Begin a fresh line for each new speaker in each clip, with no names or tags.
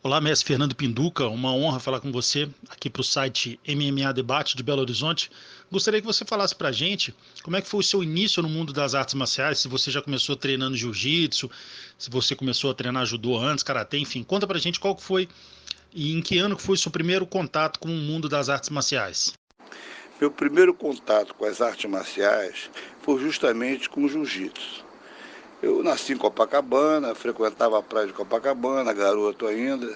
Olá, mestre Fernando Pinduca, uma honra falar com você aqui para o site MMA Debate de Belo Horizonte. Gostaria que você falasse para a gente como é que foi o seu início no mundo das artes marciais, se você já começou treinando jiu-jitsu, se você começou a treinar judô antes, karatê, enfim, conta para a gente qual que foi e em que ano que foi o seu primeiro contato com o mundo das artes marciais.
Meu primeiro contato com as artes marciais foi justamente com o jiu-jitsu. Eu nasci em Copacabana, frequentava a praia de Copacabana, garoto ainda,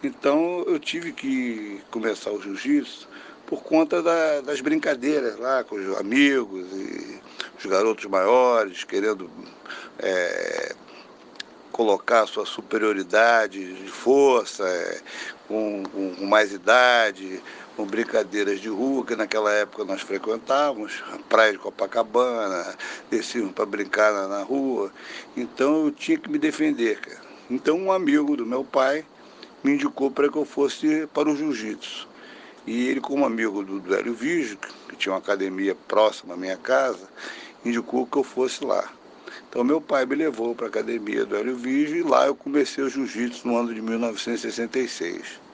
então eu tive que começar o jiu-jitsu por conta das brincadeiras lá com os amigos e os garotos maiores, querendo colocar a sua superioridade de força, com mais idade, com brincadeiras de rua, que naquela época nós frequentávamos, a praia de Copacabana, descíamos para brincar na rua. Então eu tinha que me defender, cara. Então um amigo do meu pai me indicou para que eu fosse para o jiu-jitsu. E ele, como amigo do Hélio Vígio, que tinha uma academia próxima à minha casa, indicou que eu fosse lá. Então meu pai me levou para a academia do Hélio Vígio e lá eu comecei o jiu-jitsu no ano de 1966.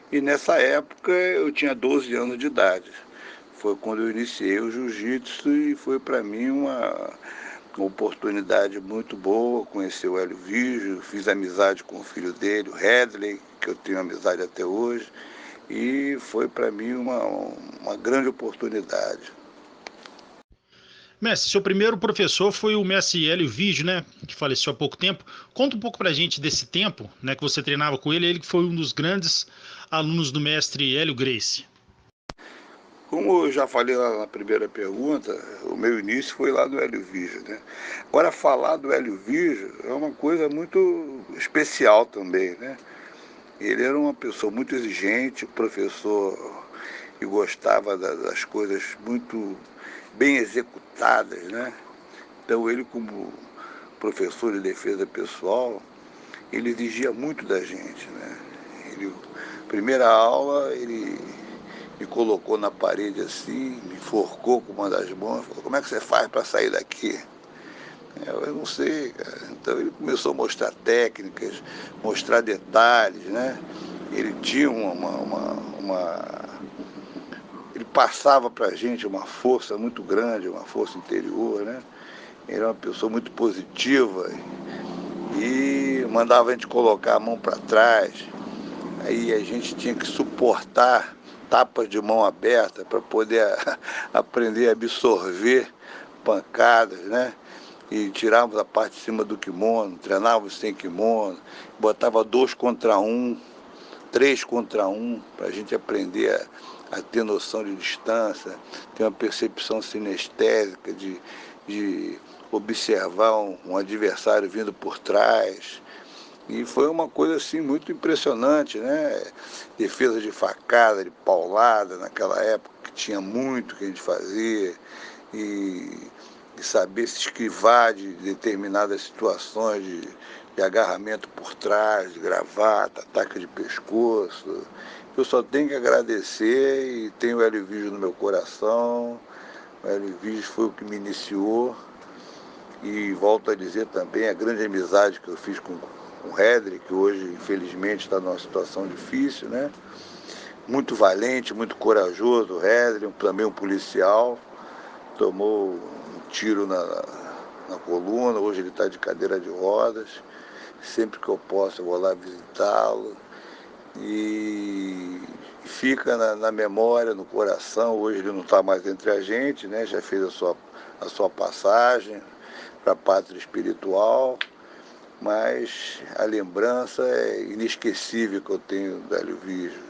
E nessa época eu tinha 12 anos de idade. Foi quando eu iniciei o jiu-jitsu e foi para mim uma oportunidade muito boa conhecer o Hélio Vígio, fiz amizade com o filho dele, o Redley, que eu tenho amizade até hoje, e foi para mim uma grande oportunidade.
Mestre, seu primeiro professor foi o mestre Hélio Vígio, né, que faleceu há pouco tempo. Conta um pouco pra gente desse tempo, né, que você treinava com ele que foi um dos grandes alunos do mestre Hélio Gracie.
Como eu já falei lá na primeira pergunta, o meu início foi lá do Hélio Vígio, né? Agora, falar do Hélio Vígio é uma coisa muito especial também, né? Ele era uma pessoa muito exigente, professor que gostava das coisas muito bem executadas, né? Então, ele como professor de defesa pessoal, ele exigia muito da gente, né? Ele, primeira aula, ele me colocou na parede assim, me enforcou com uma das mãos, falou, como é que você faz para sair daqui? Eu não sei, cara. Então ele começou a mostrar técnicas, mostrar detalhes, né? Ele tinha ele passava para a gente uma força muito grande, uma força interior, né? Ele era uma pessoa muito positiva e mandava a gente colocar a mão para trás. Aí a gente tinha que suportar tapas de mão aberta para poder aprender a absorver pancadas, né? E tirávamos a parte de cima do kimono, treinávamos sem kimono, botava 2 contra 1, 3 contra 1, para a gente aprender a ter noção de distância, ter uma percepção sinestésica de observar um adversário vindo por trás. E foi uma coisa assim muito impressionante, né? Defesa de facada, de paulada naquela época, que tinha muito que a gente fazia, e, e saber se esquivar de determinadas situações de agarramento por trás, de gravata, ataque de pescoço. Eu só tenho que agradecer e tenho o Hélio Vígio no meu coração. O Hélio Vígio foi o que me iniciou. E volto a dizer também a grande amizade que eu fiz com o Redley, que hoje, infelizmente, está numa situação difícil, né? Muito valente, muito corajoso, o Redley, também um policial, tomou um tiro na coluna, hoje ele está de cadeira de rodas. Sempre que eu posso eu vou lá visitá-lo. E fica na memória, no coração. Hoje ele não está mais entre a gente, né? Já fez a sua passagem para a pátria espiritual, mas a lembrança é inesquecível que eu tenho do Hélio Vígio.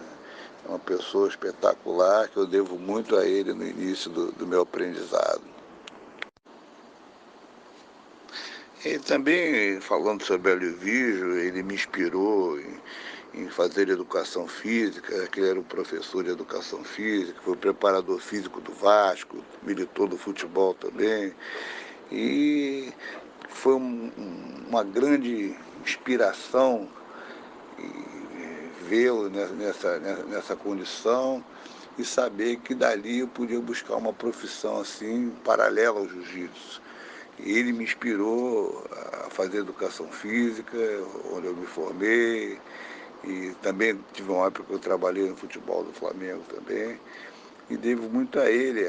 É uma pessoa espetacular que eu devo muito a ele no início do meu aprendizado. E também, falando sobre Hélio Vígio, ele me inspirou em fazer educação física, que ele era um professor de educação física, foi preparador físico do Vasco, militou no futebol também. E foi uma grande inspiração vê-lo nessa condição e saber que dali eu podia buscar uma profissão assim paralela ao jiu-jitsu. Ele me inspirou a fazer educação física, onde eu me formei, e também tive uma época que eu trabalhei no futebol do Flamengo também, e devo muito a ele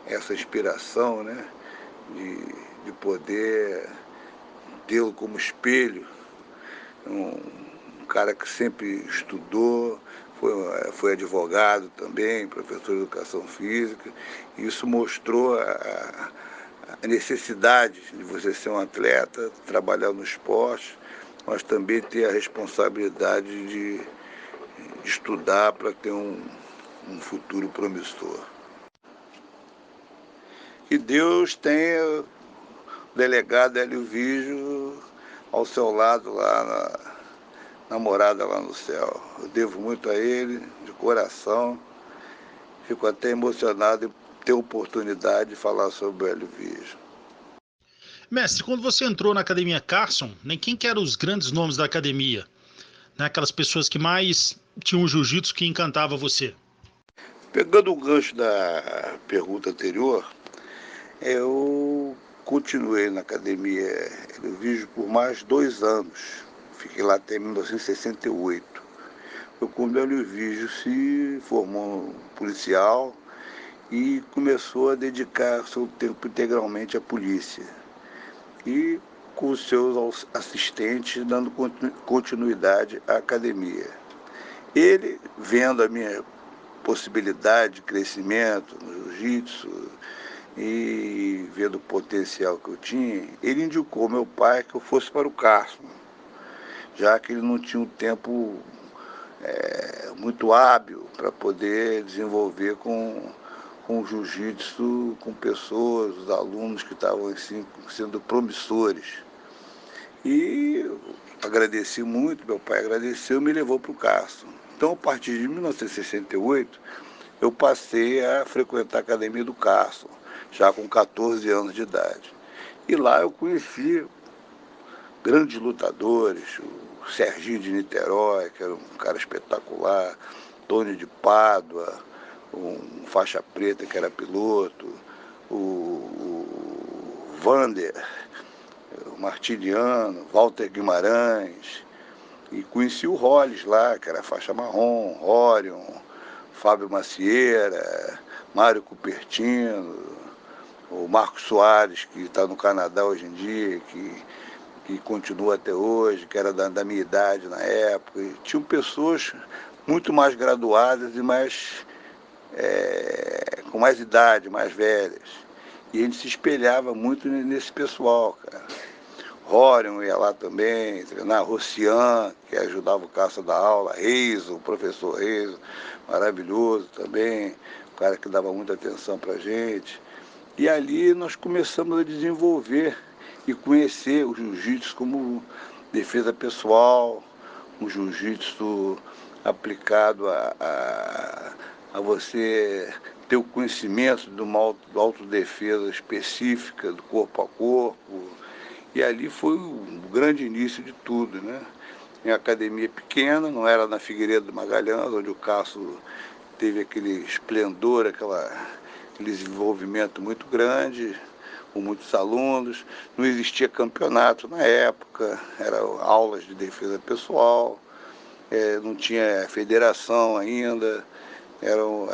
essa inspiração, né, de poder tê-lo como espelho, um cara que sempre estudou, foi advogado também, professor de educação física, e isso mostrou a necessidade de você ser um atleta, trabalhar no esporte, mas também ter a responsabilidade de estudar para ter um futuro promissor. Que Deus tenha o delegado Hélio Vigio ao seu lado lá na morada lá no céu. Eu devo muito a ele, de coração. Fico até emocionado em ter a oportunidade de falar sobre o Hélio Vigio.
Mestre, quando você entrou na Academia Carson, nem quem que eram os grandes nomes da academia? Né? Aquelas pessoas que mais tinham o jiu-jitsu que encantava você.
Pegando o gancho da pergunta anterior, eu continuei na Academia Hélio Vigio por mais 2 anos. Fiquei lá até 1968. Foi quando o Hélio Vigio se formou policial e começou a dedicar seu tempo integralmente à polícia. E com os seus assistentes dando continuidade à academia. Ele, vendo a minha possibilidade de crescimento no jiu-jitsu e vendo o potencial que eu tinha, ele indicou ao meu pai que eu fosse para o Carson, já que ele não tinha um tempo muito hábil para poder desenvolver com o jiu-jitsu, com pessoas, os alunos que estavam assim, sendo promissores. E agradeci muito, meu pai agradeceu e me levou para o Carson. Então, a partir de 1968, eu passei a frequentar a Academia do Carson, já com 14 anos de idade. E lá eu conheci grandes lutadores, o Serginho de Niterói, que era um cara espetacular, Tony de Pádua, um faixa preta que era piloto, o Vander, o Martiniano, Walter Guimarães, e conheci o Hollis lá, que era faixa marrom, Orion, Fábio Macieira, Mário Cupertino, o Marcos Soares, que está no Canadá hoje em dia, que continua até hoje, que era da minha idade na época. E tinham pessoas muito mais graduadas e com mais idade, mais velhas. E a gente se espelhava muito nesse pessoal, cara. Rorion ia lá também, treinar, Rocian, que ajudava o Cássio da aula, Reis, o professor Reis, maravilhoso também, um cara que dava muita atenção pra gente. E ali nós começamos a desenvolver e conhecer o jiu-jitsu como defesa pessoal, um jiu-jitsu aplicado a você ter o conhecimento de uma autodefesa específica do corpo a corpo. E ali foi o grande início de tudo, né? Em academia pequena, não era na Figueiredo do Magalhães, onde o Cássio teve aquele esplendor, aquele desenvolvimento muito grande, com muitos alunos. Não existia campeonato na época, eram aulas de defesa pessoal, não tinha federação ainda, eram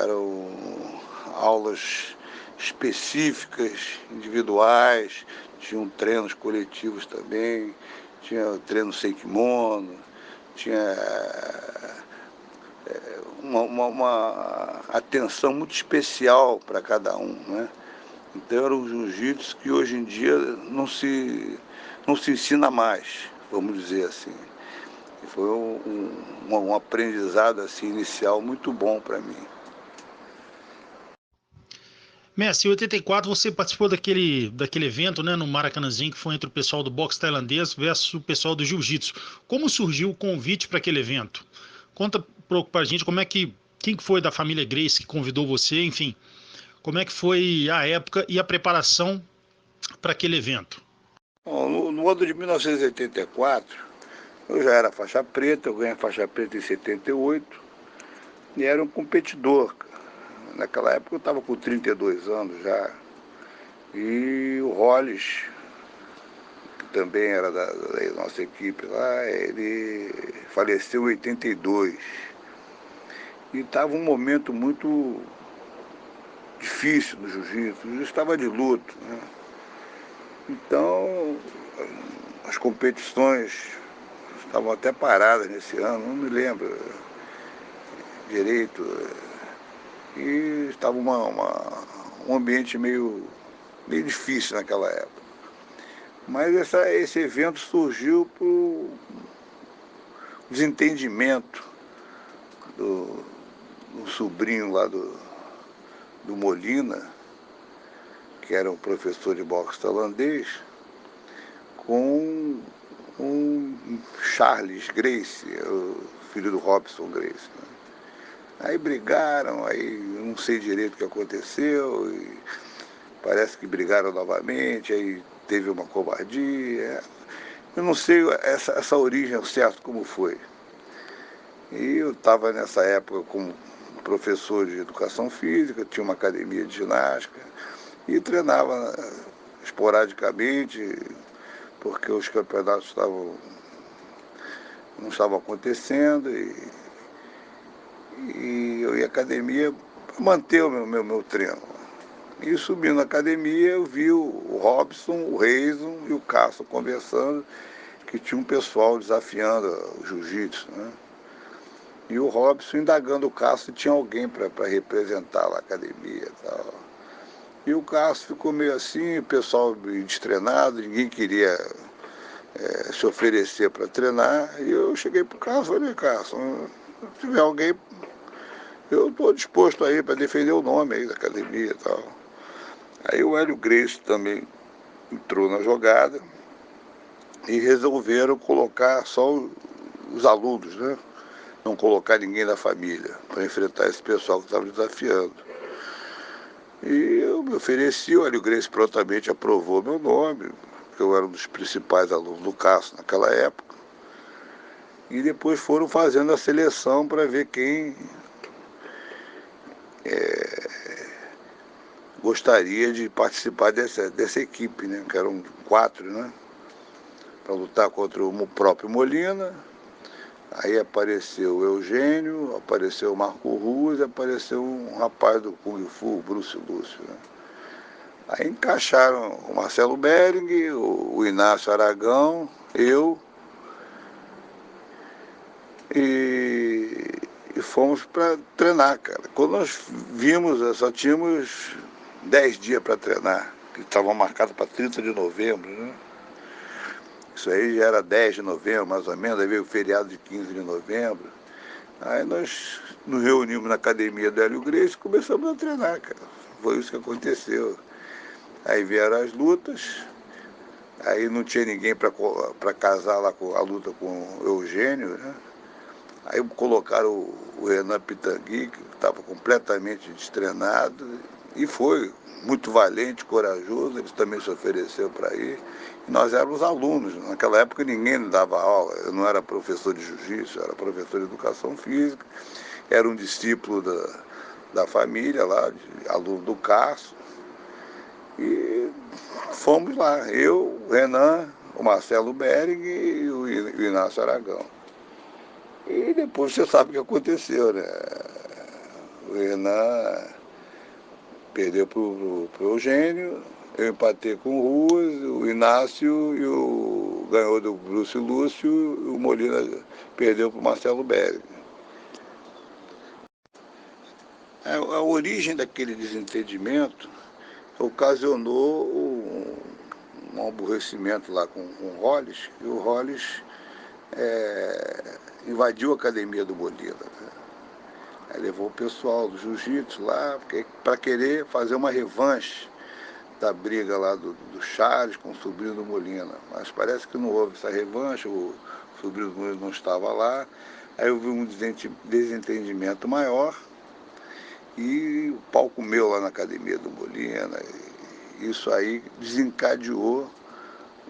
aulas específicas, individuais, tinham treinos coletivos também, tinha treino sem kimono, tinha uma atenção muito especial para cada um, né? Então era um jiu-jitsu que hoje em dia não se ensina mais, vamos dizer assim. E foi um aprendizado assim, inicial muito bom para mim.
Mestre, em 84 você participou daquele evento, né, no Maracanãzinho, que foi entre o pessoal do boxe tailandês versus o pessoal do jiu-jitsu. Como surgiu o convite para aquele evento? Conta um pouco pra gente quem que foi da família Gracie que convidou você, enfim, como é que foi a época e a preparação para aquele evento?
Bom, no ano de 1984, eu já era faixa preta, eu ganhei a faixa preta em 78 e era um competidor. naquela época eu estava com 32 anos já. E o Hollis, que também era da nossa equipe lá, ele faleceu em 82. E estava um momento muito difícil no jiu-jitsu, o jiu-jitsu estava de luto, né? Então, as competições estavam até paradas nesse ano, não me lembro direito. E estava um ambiente meio difícil naquela época. Mas esse evento surgiu por desentendimento do sobrinho lá do Molina, que era um professor de boxe tailandês, com um Charles Gracie, o filho do Robson Gracie, né? Aí brigaram, aí não sei direito o que aconteceu, e parece que brigaram novamente, aí teve uma covardia. Eu não sei essa origem ao certo como foi. E eu estava nessa época como professor de educação física, tinha uma academia de ginástica e treinava esporadicamente, porque os campeonatos não estavam acontecendo e eu ia à academia para manter o meu treino. E subindo na academia eu vi o Robson, o Reison e o Cássio conversando, que tinha um pessoal desafiando o jiu-jitsu, né? E o Robson indagando o Cássio se tinha alguém para representar lá a academia e tal. E o Cássio ficou meio assim, o pessoal destreinado, ninguém queria se oferecer para treinar. E eu cheguei pro Cássio e falei, Cássio, se tiver alguém, eu estou disposto aí para defender o nome aí da academia e tal. Aí o Hélio Gracie também entrou na jogada e resolveram colocar só os alunos, né? Não colocar ninguém da família para enfrentar esse pessoal que estava desafiando. E eu me ofereci, o Hélio Gracie prontamente aprovou meu nome, porque eu era um dos principais alunos do Cássio naquela época. E depois foram fazendo a seleção para ver quem gostaria de participar dessa equipe, né? Que eram 4, né? Para lutar contra o próprio Molina. Aí apareceu o Eugênio, apareceu o Marco Ruas, apareceu um rapaz do Kung Fu, o Bruce Lúcio, né? Aí encaixaram o Marcelo Bering, o Inácio Aragão, eu, e fomos para treinar, cara. Quando nós vimos, só tínhamos 10 dias para treinar, que estavam marcados para 30 de novembro, né? Isso aí já era 10 de novembro, mais ou menos, aí veio o feriado de 15 de novembro. Aí nós nos reunimos na academia do Hélio Gracie e começamos a treinar, cara. Foi isso que aconteceu. Aí vieram as lutas, aí não tinha ninguém para casar lá com a luta com o Eugênio, né? Aí colocaram o Renan Pitangui, que estava completamente destreinado, e foi muito valente, corajoso, ele também se ofereceu para ir. E nós éramos alunos, naquela época ninguém dava aula, eu não era professor de jiu-jitsu, eu era professor de educação física, era um discípulo da família lá, aluno do Cássio, e fomos lá, eu, o Renan, o Marcelo Bering e o Inácio Aragão. E depois você sabe o que aconteceu, né? O Renan perdeu pro Eugênio, eu empatei com o Ruas, o Inácio ganhou do Bruce Lúcio, e o Molina perdeu pro Marcelo Bering. A origem daquele desentendimento ocasionou um aborrecimento lá com o Hollis, e o Hollis invadiu a academia do Molina, né? Aí levou o pessoal do jiu-jitsu lá para querer fazer uma revanche da briga lá do Charles com o sobrinho do Molina. Mas parece que não houve essa revanche, o sobrinho do Molina não estava lá. Aí houve um desentendimento maior e o pau comeu lá na academia do Molina. E isso aí desencadeou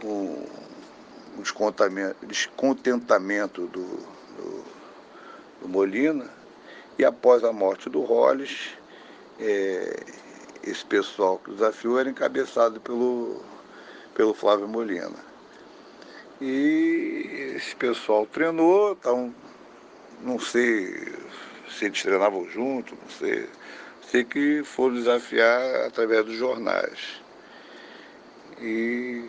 um descontentamento do Molina. E após a morte do Hollis, esse pessoal que desafiou era encabeçado pelo Flávio Molina. E esse pessoal treinou, então, não sei se eles treinavam junto, não sei. Sei que foram desafiar através dos jornais. E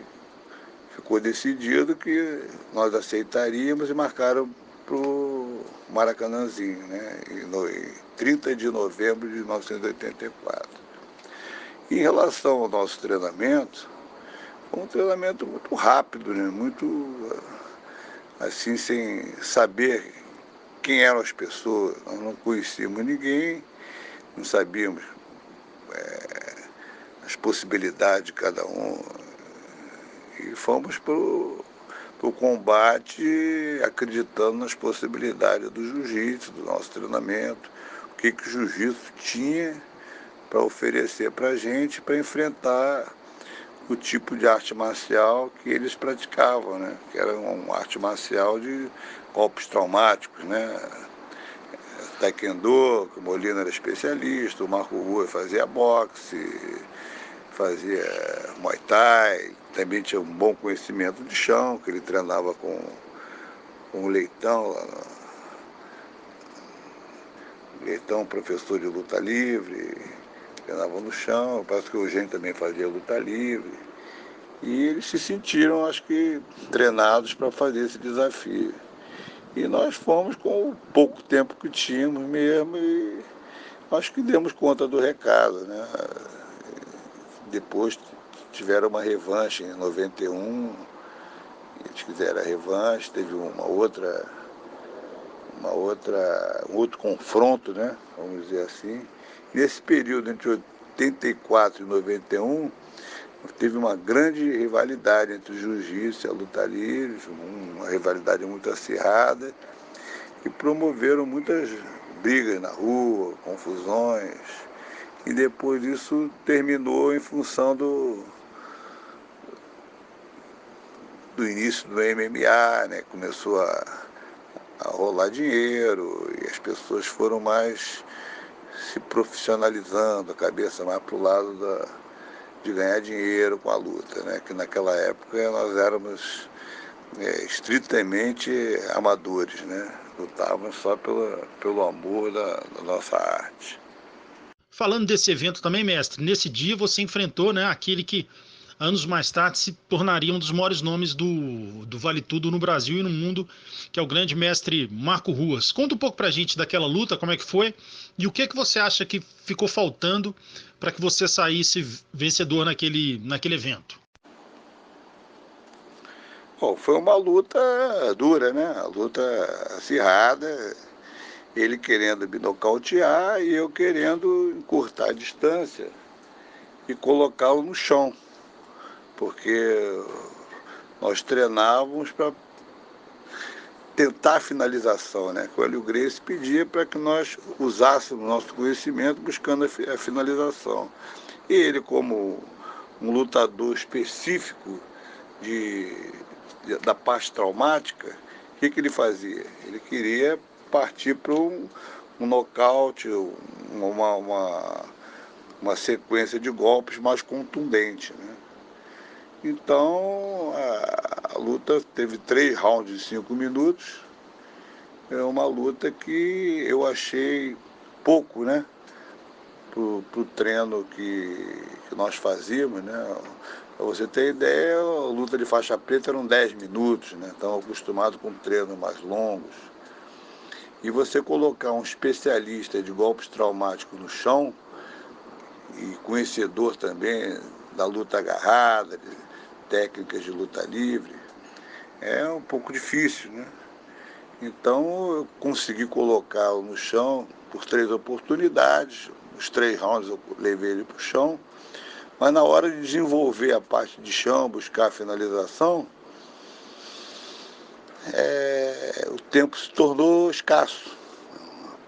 ficou decidido que nós aceitaríamos e marcaram para o Maracanãzinho, né? Em 30 de novembro de 1984. Em relação ao nosso treinamento, foi um treinamento muito rápido, né? Muito assim, sem saber quem eram as pessoas. Nós não conhecíamos ninguém, não sabíamos as possibilidades de cada um. E fomos para o combate acreditando nas possibilidades do jiu-jitsu, do nosso treinamento, o que o jiu-jitsu tinha para oferecer para a gente, para enfrentar o tipo de arte marcial que eles praticavam, né? Que era uma arte marcial de golpes traumáticos, né? Taekwondo, que o Molina era especialista, o Marco Rua fazia boxe, fazia Muay Thai, também tinha um bom conhecimento de chão, que ele treinava com o Leitão, Leitão, professor de luta livre, treinava no chão, parece que o Eugênio também fazia luta livre. E eles se sentiram, acho que, treinados para fazer esse desafio. E nós fomos com o pouco tempo que tínhamos mesmo e acho que demos conta do recado, né? Depois tiveram uma revanche em 91, eles quiseram a revanche, teve um outro confronto, né? Vamos dizer assim. Nesse período entre 84 e 91, teve uma grande rivalidade entre o jiu-jitsu e a luta livre, uma rivalidade muito acirrada, que promoveram muitas brigas na rua, confusões, e depois isso terminou em função do início do MMA, né? Começou a rolar dinheiro e as pessoas foram mais se profissionalizando, a cabeça mais para o lado de ganhar dinheiro com a luta, né? Que naquela época nós éramos estritamente amadores, né? Lutávamos só pelo amor da nossa arte.
Falando desse evento também, mestre, nesse dia você enfrentou, né, aquele que anos mais tarde se tornaria um dos maiores nomes do Vale Tudo no Brasil e no mundo, que é o grande mestre Marco Ruas. Conta um pouco pra gente daquela luta, como é que foi, e o que que você acha que ficou faltando para que você saísse vencedor naquele evento.
Bom, foi uma luta dura, né? A luta acirrada, ele querendo me nocautear e eu querendo encurtar a distância e colocá-lo no chão, porque nós treinávamos para tentar a finalização, né? Que o Hélio Gracie pedia para que nós usássemos nosso conhecimento buscando a finalização. E ele, como um lutador específico da parte traumática, o que ele fazia? Ele queria partir para um nocaute, uma sequência de golpes mais contundente, né? Então, a luta teve 3 rounds de 5 minutos. É uma luta que eu achei pouco, né? Pro treino que nós fazíamos, né? Para você ter ideia, a luta de faixa preta eram 10 minutos, né? Estão acostumados com treinos mais longos. E você colocar um especialista de golpes traumáticos no chão, e conhecedor também da luta agarrada, de técnicas de luta livre, é um pouco difícil, né? Então eu consegui colocá-lo no chão por 3 oportunidades, os 3 rounds eu levei ele para o chão, mas na hora de desenvolver a parte de chão, buscar a finalização, o tempo se tornou escasso,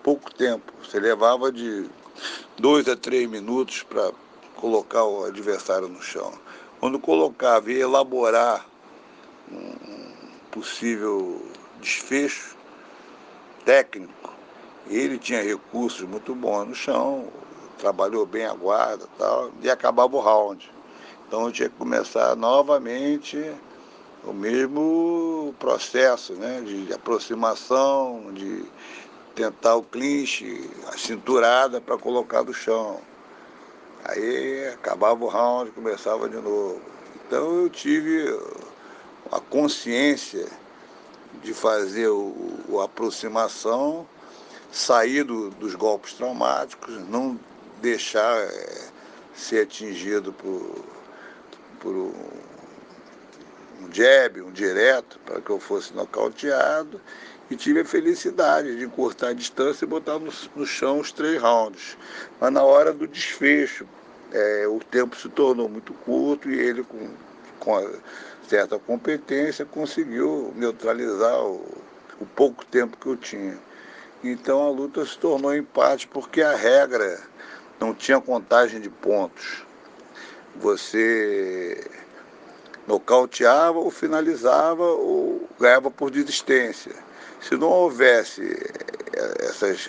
pouco tempo. Você levava de 2 a 3 minutos para colocar o adversário no chão. Quando colocava e elaborar um possível desfecho técnico, ele tinha recursos muito bons no chão, trabalhou bem a guarda e tal, e acabava o round. Então eu tinha que começar novamente o mesmo processo, né, de aproximação, de tentar o clinch, a cinturada para colocar no chão. Aí acabava o round, começava de novo. Então eu tive a consciência de fazer a aproximação, sair dos golpes traumáticos, não deixar ser atingido por um jab, um direto, para que eu fosse nocauteado. E tive a felicidade de encurtar a distância e botar no chão os 3 rounds. Mas na hora do desfecho, o tempo se tornou muito curto e ele, com certa competência, conseguiu neutralizar o pouco tempo que eu tinha. Então a luta se tornou empate porque a regra não tinha contagem de pontos. Você nocauteava ou finalizava ou ganhava por desistência. Se não houvesse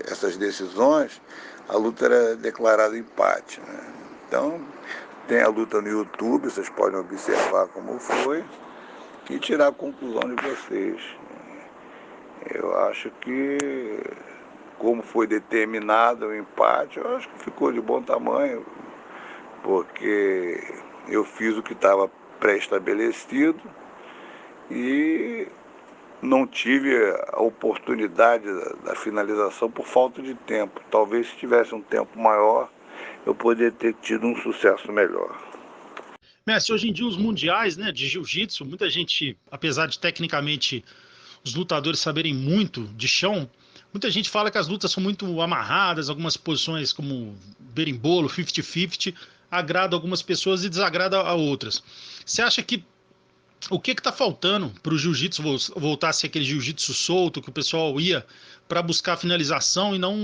essas decisões, a luta era declarada empate, né? Então, tem a luta no YouTube, vocês podem observar como foi e tirar a conclusão de vocês. Eu acho que, como foi determinado o empate, eu acho que ficou de bom tamanho, porque eu fiz o que estava pré-estabelecido e não tive a oportunidade da finalização por falta de tempo. Talvez se tivesse um tempo maior, eu poderia ter tido um sucesso melhor.
Mestre, hoje em dia os mundiais, né, de jiu-jitsu, muita gente, apesar de tecnicamente os lutadores saberem muito de chão, muita gente fala que as lutas são muito amarradas, algumas posições como berimbolo, 50-50, agrada algumas pessoas e desagrada a outras. Você acha que o que está faltando para o jiu-jitsu voltar a ser aquele jiu-jitsu solto que o pessoal ia para buscar finalização e não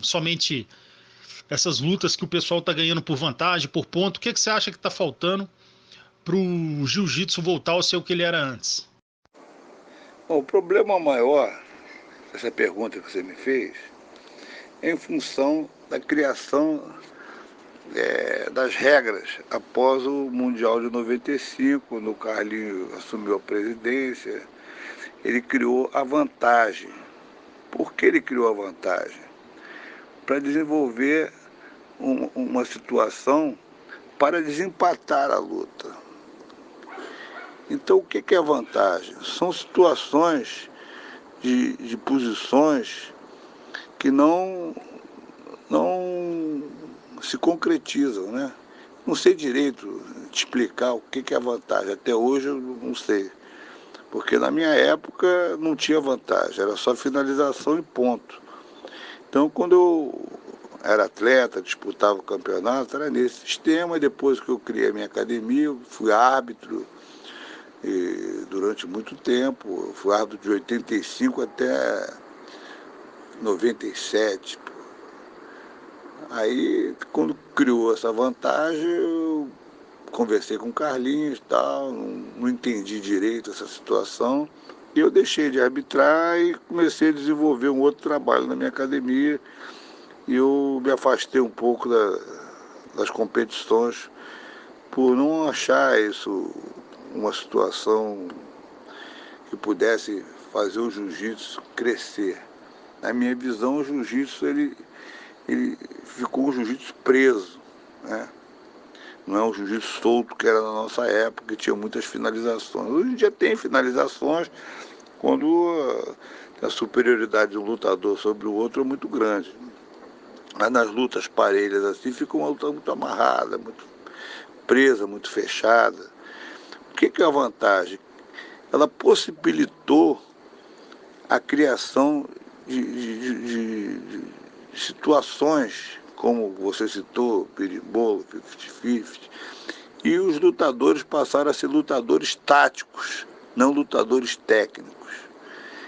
somente essas lutas que o pessoal está ganhando por vantagem, por ponto? O que você acha que está faltando para o jiu-jitsu voltar ao ser o que ele era antes?
Bom, o problema maior dessa pergunta que você me fez é em função da criação das regras após o Mundial de 95, quando o Carlinhos assumiu a presidência. Ele criou a vantagem. Por que ele criou a vantagem? Para desenvolver uma situação para desempatar a luta. Então, o que é a vantagem? São situações de posições que não se concretizam, né? Não sei direito te explicar o que é a vantagem. Até hoje eu não sei. Porque na minha época não tinha vantagem, era só finalização e ponto. Então, quando eu era atleta, disputava o campeonato, era nesse sistema. E depois que eu criei a minha academia, eu fui árbitro durante muito tempo. Eu fui árbitro de 85 até 97. Aí, quando criou essa vantagem, eu conversei com o Carlinhos e tal, não entendi direito essa situação. E eu deixei de arbitrar e comecei a desenvolver um outro trabalho na minha academia. E eu me afastei um pouco das competições por não achar isso uma situação que pudesse fazer o jiu-jitsu crescer. Na minha visão, o jiu-jitsu ele ficou um jiu-jitsu preso, né? Não é um jiu-jitsu solto que era na nossa época, que tinha muitas finalizações. Hoje em dia tem finalizações quando a superioridade do lutador sobre o outro é muito grande. Mas nas lutas parelhas assim fica uma luta muito amarrada, muito presa, muito fechada. O que é a vantagem? Ela possibilitou a criação de situações, como você citou, berimbolo, 50-50, e os lutadores passaram a ser lutadores táticos, não lutadores técnicos.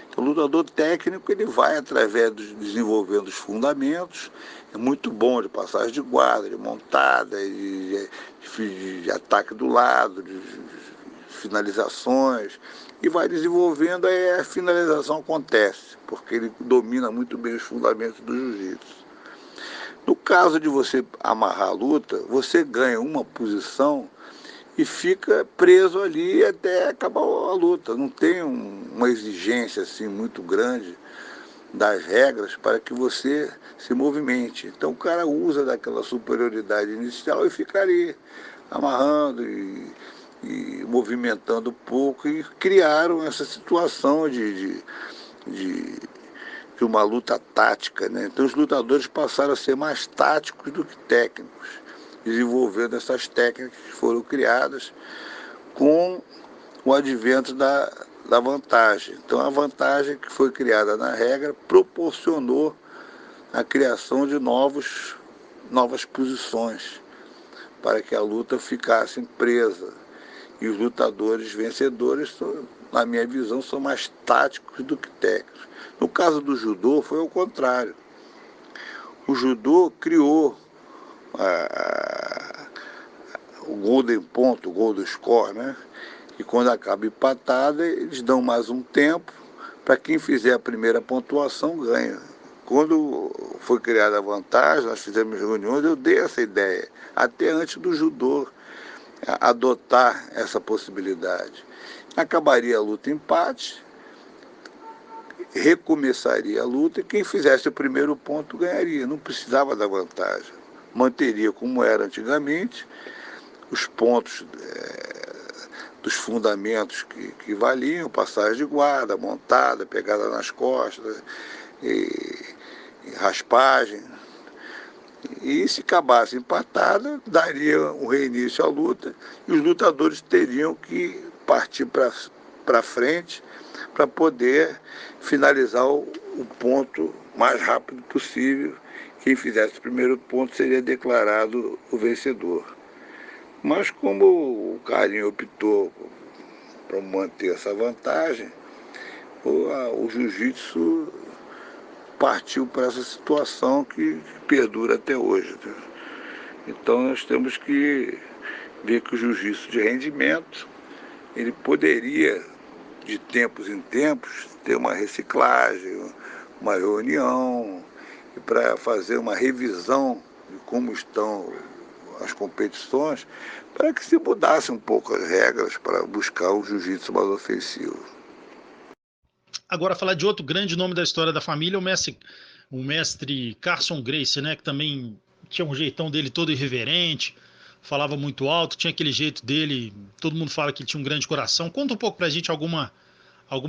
Então, o lutador técnico ele vai através desenvolvendo os fundamentos, é muito bom de passagem de guarda, de montada, de ataque do lado, de finalizações, e vai desenvolvendo, aí a finalização acontece, porque ele domina muito bem os fundamentos do jiu-jitsu. No caso de você amarrar a luta, você ganha uma posição e fica preso ali até acabar a luta. Não tem uma exigência assim muito grande das regras para que você se movimente. Então o cara usa daquela superioridade inicial e fica ali amarrando e movimentando um pouco, e criaram essa situação de de uma luta tática, né? Então os lutadores passaram a ser mais táticos do que técnicos, desenvolvendo essas técnicas que foram criadas com o advento da vantagem. Então a vantagem que foi criada na regra proporcionou a criação de novas posições para que a luta ficasse presa. E os lutadores vencedores, na minha visão, são mais táticos do que técnicos. No caso do judô, foi o contrário. O judô criou o golden ponto, o golden score, né? E quando acaba empatada, eles dão mais um tempo para quem fizer a primeira pontuação ganha. Quando foi criada a vantagem, nós fizemos reuniões, eu dei essa ideia, até antes do judô adotar essa possibilidade. Acabaria a luta empate, recomeçaria a luta e quem fizesse o primeiro ponto ganharia, não precisava da vantagem. Manteria como era antigamente, os pontos dos fundamentos que valiam, passagem de guarda, montada, pegada nas costas, e raspagem. E se acabasse empatada, daria um reinício à luta e os lutadores teriam que partir para frente para poder finalizar o ponto mais rápido possível. Quem fizesse o primeiro ponto seria declarado o vencedor. Mas como o Carinho optou para manter essa vantagem, o jiu-jitsu partiu para essa situação que perdura até hoje. Então nós temos que ver que o jiu-jitsu de rendimento, ele poderia, de tempos em tempos, ter uma reciclagem, uma reunião, para fazer uma revisão de como estão as competições, para que se mudasse um pouco as regras para buscar um jiu-jitsu mais ofensivo.
Agora, falar de outro grande nome da história da família, o mestre Carson Gracie, né? Que também tinha um jeitão dele todo irreverente, falava muito alto, tinha aquele jeito dele. Todo mundo fala que ele tinha um grande coração. Conta um pouco pra gente alguma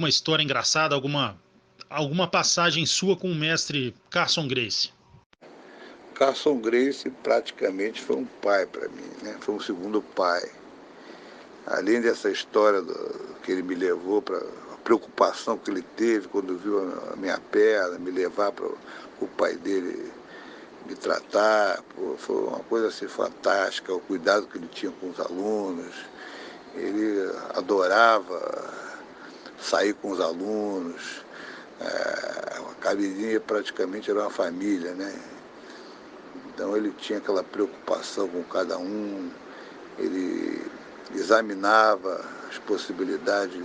história engraçada, alguma passagem sua com o mestre Carson Gracie.
Carson Gracie praticamente foi um pai para mim, né? Foi um segundo pai. Além dessa história que ele me levou para a preocupação que ele teve quando viu a minha perna, me levar para o pai dele me tratar, pô, foi uma coisa assim fantástica, o cuidado que ele tinha com os alunos. Ele adorava sair com os alunos. A academia praticamente era uma família, né? Então ele tinha aquela preocupação com cada um, ele examinava as possibilidades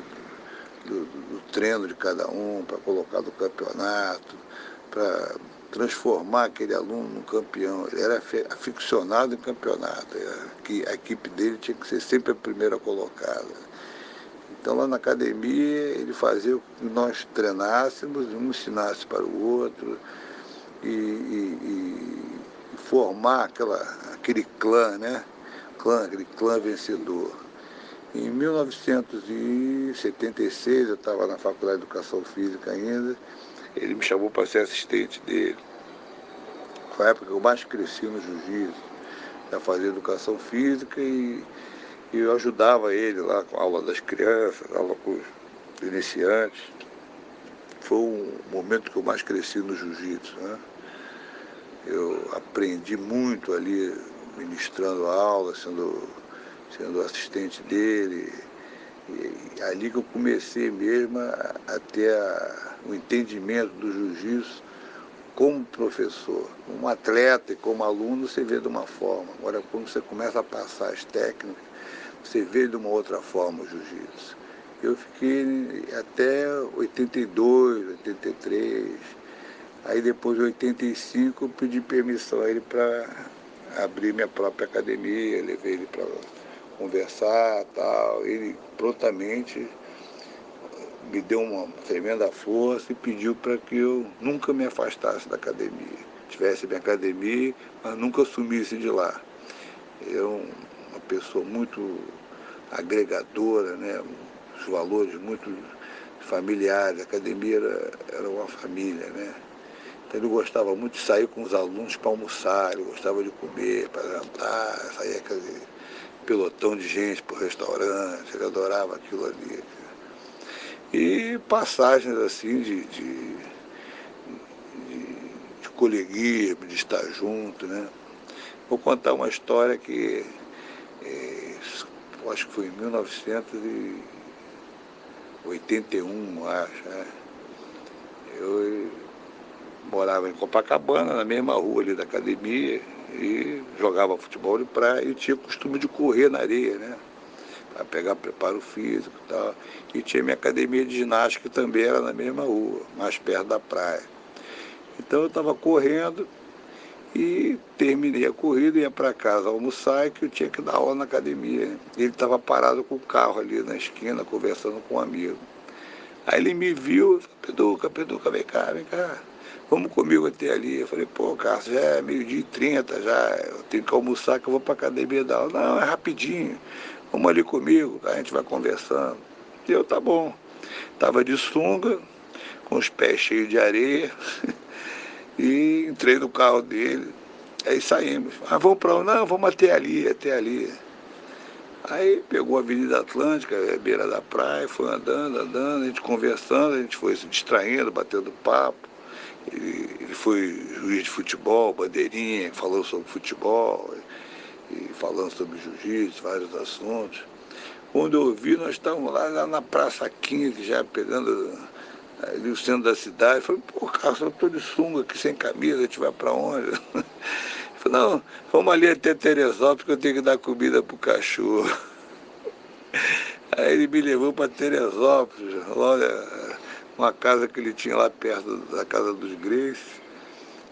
do treino de cada um para colocar no campeonato, para transformar aquele aluno num campeão. Ele era aficionado em campeonato, a equipe dele tinha que ser sempre a primeira colocada. Então lá na academia ele fazia com que nós treinássemos, um ensinasse para o outro e formar aquele clã, né? Aquele clã vencedor. Em 1976, eu estava na Faculdade de Educação Física ainda, ele me chamou para ser assistente dele. Foi a época que eu mais cresci no jiu-jitsu, para fazer educação física e eu ajudava ele lá com a aula das crianças, aula com os iniciantes. Foi um momento que eu mais cresci no jiu-jitsu, né? Eu aprendi muito ali, ministrando aula, sendo assistente dele. E ali que eu comecei mesmo a ter o entendimento do jiu-jitsu como professor. Como atleta e como aluno você vê de uma forma. Agora, quando você começa a passar as técnicas, você vê de uma outra forma o jiu-jitsu. Eu fiquei até 82, 83, Aí depois de 85 eu pedi permissão a ele para abrir minha própria academia, levei ele para conversar e tal. Ele prontamente me deu uma tremenda força e pediu para que eu nunca me afastasse da academia. Tivesse minha academia, mas nunca sumisse de lá. Eu, uma pessoa muito agregadora, né? Os valores muito familiares, a academia era uma família, né? Então ele gostava muito de sair com os alunos para almoçar, ele gostava de comer, para jantar, saía aquele pelotão de gente para o restaurante, ele adorava aquilo ali. E passagens assim de coleguismo, de estar junto, né? Vou contar uma história que acho que foi em 1981, acho, né? Eu morava em Copacabana, na mesma rua ali da academia, e jogava futebol de praia e tinha costume de correr na areia, né? Para pegar preparo físico e tal. E tinha minha academia de ginástica que também era na mesma rua, mais perto da praia. Então eu estava correndo e terminei a corrida, ia para casa almoçar e que eu tinha que dar aula na academia. Ele estava parado com o carro ali na esquina, conversando com um amigo. Aí ele me viu, Peduca, Peduca, vem cá, vamos comigo até ali. Eu falei, pô, Cássio, já é 12h30, já, eu tenho que almoçar que eu vou para a academia dar aula. Não, é rapidinho, vamos ali comigo, a gente vai conversando. E eu, tá bom. Tava de sunga, com os pés cheios de areia, e entrei no carro dele. Aí saímos. Ah, vamos para onde? Não, vamos até ali, até ali. Aí pegou a Avenida Atlântica, beira da praia, foi andando, andando, a gente conversando, a gente foi se distraindo, batendo papo. Ele foi juiz de futebol, bandeirinha, falou sobre futebol, e falando sobre jiu-jitsu, vários assuntos. Quando eu vi, nós estávamos lá na Praça 15, já pegando ali o centro da cidade. Eu falei, pô, Carlos, eu estou de sunga aqui sem camisa, a gente vai para onde? Ele falou, não, vamos ali até Teresópolis, porque eu tenho que dar comida pro cachorro. Aí ele me levou para Teresópolis, olha, uma casa que ele tinha lá perto da casa dos Grace,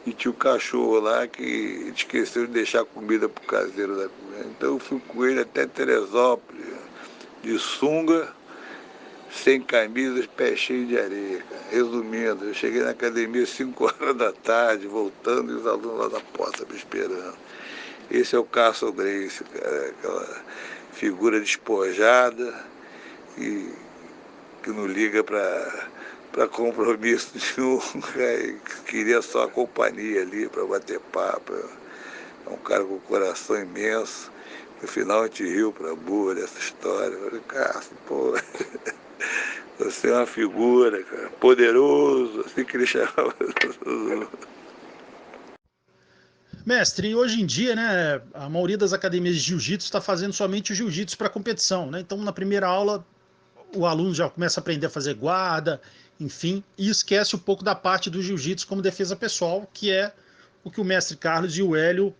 e tinha o cachorro lá que esqueceu de deixar comida pro caseiro da comida. Então eu fui com ele até Teresópolis, de sunga, sem camisa, pé cheio de areia. Cara. Resumindo, eu cheguei na academia às 5 horas da tarde, voltando, e os alunos lá na porta me esperando. Esse é o Castle Grace, cara, aquela figura despojada e que não liga para compromisso nenhum, queria só a companhia ali para bater papo. É um cara com um coração imenso. No final a gente riu pra burra dessa história. Eu falei, Cássio, pô, você é uma figura, cara, poderoso, assim que ele chamava.
Mestre, e hoje em dia, né, a maioria das academias de jiu-jitsu está fazendo somente o jiu-jitsu para competição, né? Então, na primeira aula, o aluno já começa a aprender a fazer guarda, enfim, e esquece um pouco da parte do jiu-jitsu como defesa pessoal, que é o que o mestre Carlos e o Hélio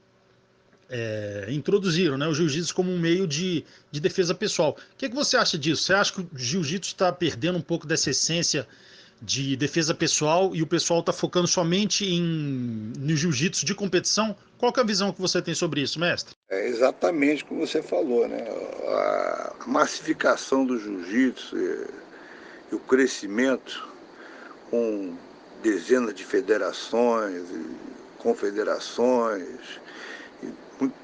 introduziram, né? O jiu-jitsu como um meio de defesa pessoal. O que você acha disso? Você acha que o jiu-jitsu está perdendo um pouco dessa essência de defesa pessoal e o pessoal está focando somente no jiu-jitsu de competição? Qual que é a visão que você tem sobre isso, mestre?
É exatamente como você falou, né? A massificação do jiu-jitsu e o crescimento com dezenas de federações e confederações, e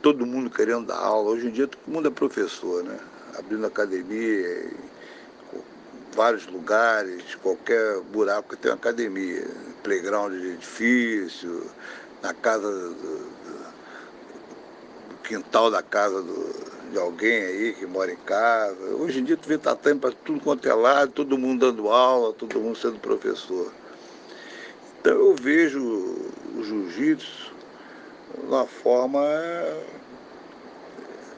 todo mundo querendo dar aula. Hoje em dia todo mundo é professor, né? Abrindo academia, vários lugares, qualquer buraco que tem uma academia, playground de edifício, na casa do quintal da casa de alguém aí que mora em casa. Hoje em dia tu vê tatame para tudo quanto é lado, todo mundo dando aula, todo mundo sendo professor. Então eu vejo o jiu-jitsu de uma forma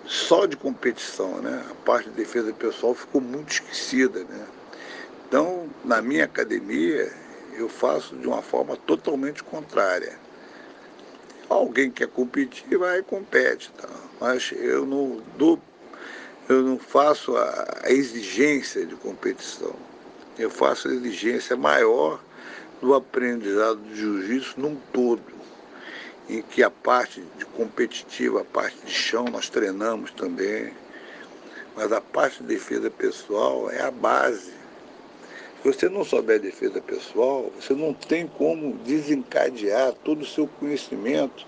só de competição, né? A parte de defesa pessoal ficou muito esquecida, né? Então, na minha academia, eu faço de uma forma totalmente contrária. Alguém quer competir, vai e compete, tá? Mas eu não faço a exigência de competição. Eu faço a exigência maior do aprendizado de jiu-jitsu num todo, em que a parte de competitiva, a parte de chão, nós treinamos também, mas a parte de defesa pessoal é a base. Se você não souber defesa pessoal, você não tem como desencadear todo o seu conhecimento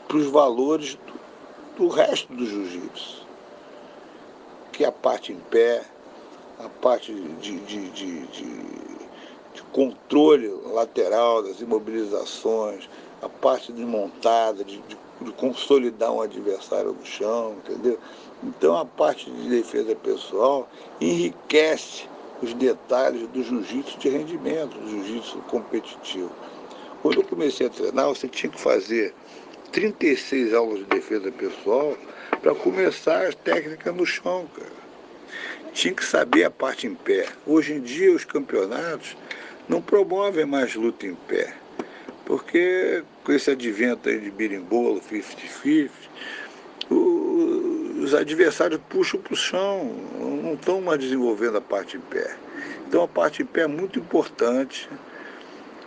para os valores do resto do jiu-jitsu, que é a parte em pé, a parte de controle lateral das imobilizações, a parte de montada, de consolidar um adversário no chão, entendeu? Então a parte de defesa pessoal enriquece os detalhes do jiu-jitsu de rendimento, do jiu-jitsu competitivo. Quando eu comecei a treinar, você tinha que fazer 36 aulas de defesa pessoal para começar as técnicas no chão, cara. Tinha que saber a parte em pé. Hoje em dia, os campeonatos não promovem mais luta em pé, porque com esse advento aí de birimbolo, 50-50, os adversários puxam para o chão, não estão mais desenvolvendo a parte em pé. Então a parte em pé é muito importante,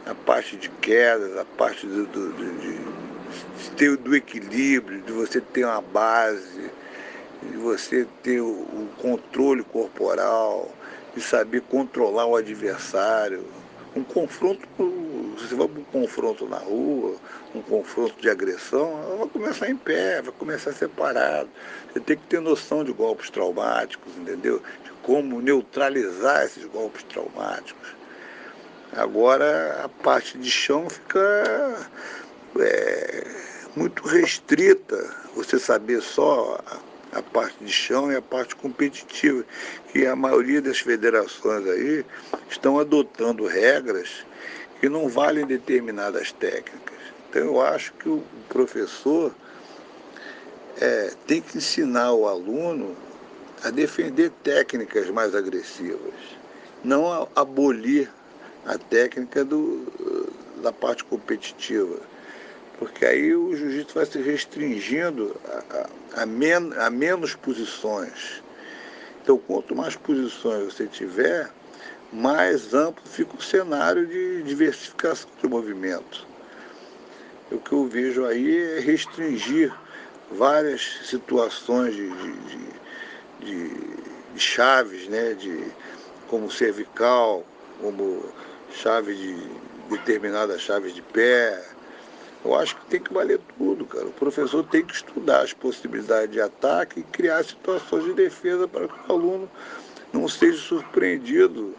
a parte de quedas, a parte do equilíbrio, de você ter uma base, de você ter o controle corporal, de saber controlar o adversário. Um confronto, você vai para um confronto na rua, um confronto de agressão, ela vai começar em pé, vai começar separado. Você tem que ter noção de golpes traumáticos, entendeu? De como neutralizar esses golpes traumáticos. Agora a parte de chão fica muito restrita, você saber só a parte de chão e a parte competitiva, que a maioria das federações aí estão adotando regras que não valem determinadas técnicas. Então eu acho que o professor tem que ensinar o aluno a defender técnicas mais agressivas, não abolir a técnica da parte competitiva, porque aí o jiu-jitsu vai se restringindo a menos posições. Então, quanto mais posições você tiver, mais amplo fica o cenário de diversificação de movimento. O que eu vejo aí é restringir várias situações de chaves, né? Como cervical, como chave de determinadas chaves de pé. Eu acho que tem que valer tudo, cara. O professor tem que estudar as possibilidades de ataque e criar situações de defesa para que o aluno não seja surpreendido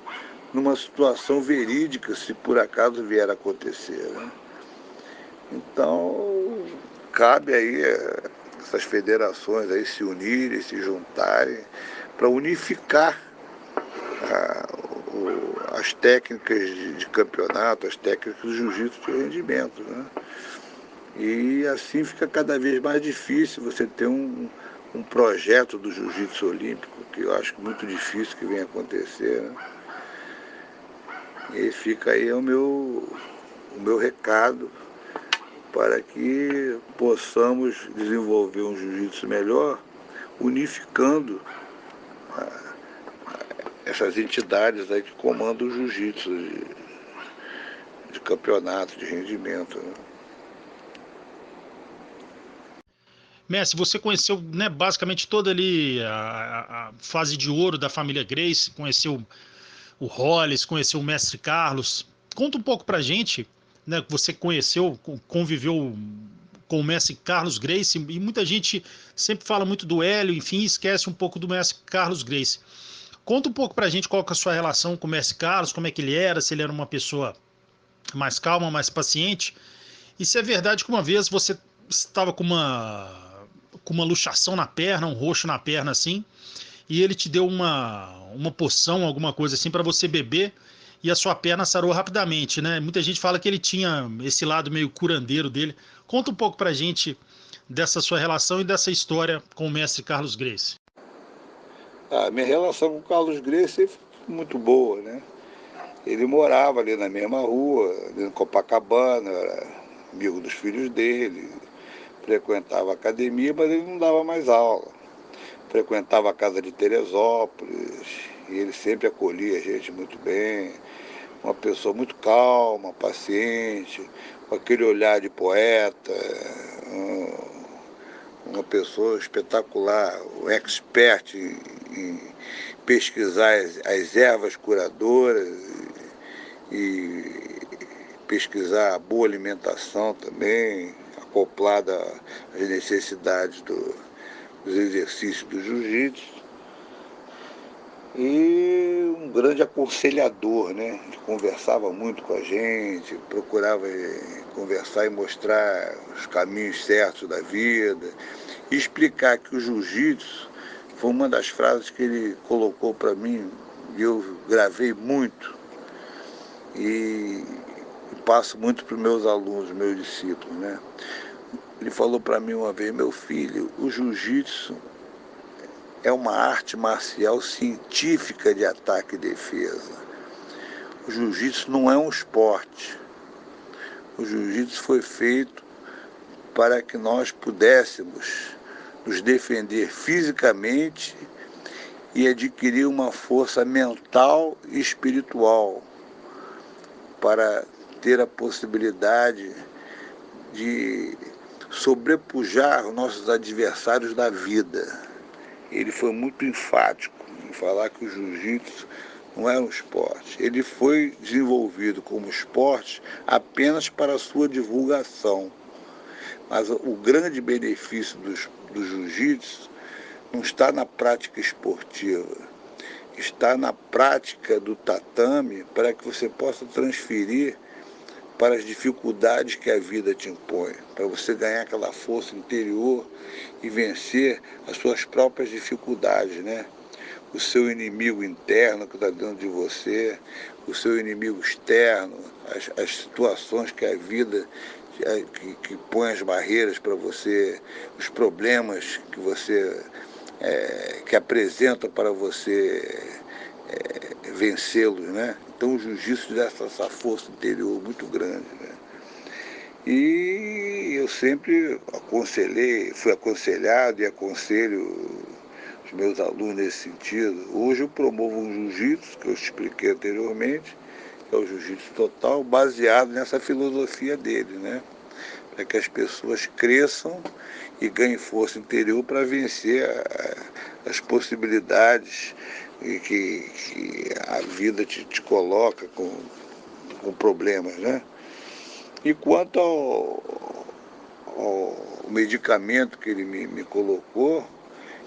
numa situação verídica, se por acaso vier a acontecer, né? Então, cabe aí essas federações aí se unirem, se juntarem para unificar as técnicas de campeonato, as técnicas do jiu-jitsu de rendimento, né? E assim fica cada vez mais difícil você ter um projeto do jiu-jitsu olímpico, que eu acho muito difícil que venha acontecer, né? E fica aí o meu recado para que possamos desenvolver um jiu-jitsu melhor, unificando essas entidades aí que comandam o jiu-jitsu de campeonato, de rendimento, né?
Messi, você conheceu, né, basicamente toda ali a fase de ouro da família Gracie, conheceu o Hollis, conheceu o Mestre Carlos. Conta um pouco pra gente, né, que você conheceu, conviveu com o Mestre Carlos Gracie, e muita gente sempre fala muito do Hélio, enfim, esquece um pouco do Mestre Carlos Gracie. Conta um pouco pra gente qual que é a sua relação com o Mestre Carlos, como é que ele era, se ele era uma pessoa mais calma, mais paciente, e se é verdade que uma vez você estava com uma luxação na perna, um roxo na perna assim, e ele te deu uma poção, alguma coisa assim para você beber e a sua perna sarou rapidamente, né? Muita gente fala que ele tinha esse lado meio curandeiro dele. Conta um pouco pra gente dessa sua relação e dessa história com o mestre Carlos Gracie.
A minha relação com o Carlos Gracie foi muito boa, né? Ele morava ali na mesma rua, ali em Copacabana, eu era amigo dos filhos dele, frequentava a academia, mas ele não dava mais aula. Frequentava a casa de Teresópolis, e ele sempre acolhia a gente muito bem, uma pessoa muito calma, paciente, com aquele olhar de poeta, uma pessoa espetacular, um expert em pesquisar as ervas curadoras e pesquisar a boa alimentação também, acoplada às necessidades dos exercícios do jiu-jitsu. E um grande aconselhador, né? Ele conversava muito com a gente, procurava conversar e mostrar os caminhos certos da vida, e explicar que o jiu-jitsu foi uma das frases que ele colocou para mim, e eu gravei muito, e passo muito para os meus alunos, meus discípulos, né? Ele falou para mim uma vez: meu filho, o jiu-jitsu é uma arte marcial científica de ataque e defesa. O jiu-jitsu não é um esporte. O jiu-jitsu foi feito para que nós pudéssemos nos defender fisicamente e adquirir uma força mental e espiritual para ter a possibilidade de sobrepujar os nossos adversários da vida. Ele foi muito enfático em falar que o jiu-jitsu não é um esporte. Ele foi desenvolvido como esporte apenas para a sua divulgação. Mas o grande benefício do jiu-jitsu não está na prática esportiva, está na prática do tatame, para que você possa transferir para as dificuldades que a vida te impõe, para você ganhar aquela força interior e vencer as suas próprias dificuldades, né? O seu inimigo interno que está dentro de você, o seu inimigo externo, as situações que a vida que põe as barreiras para você, os problemas que você que apresenta para você vencê-los, né? Então o jiu-jitsu dá essa força interior muito grande, né? E eu sempre fui aconselhado e aconselho os meus alunos nesse sentido. Hoje eu promovo um jiu-jitsu, que eu te expliquei anteriormente, que é o jiu-jitsu total, baseado nessa filosofia dele, né? Para que as pessoas cresçam e ganhem força interior para vencer as possibilidades que a vida te coloca com problemas, né? E quanto ao medicamento que ele me colocou,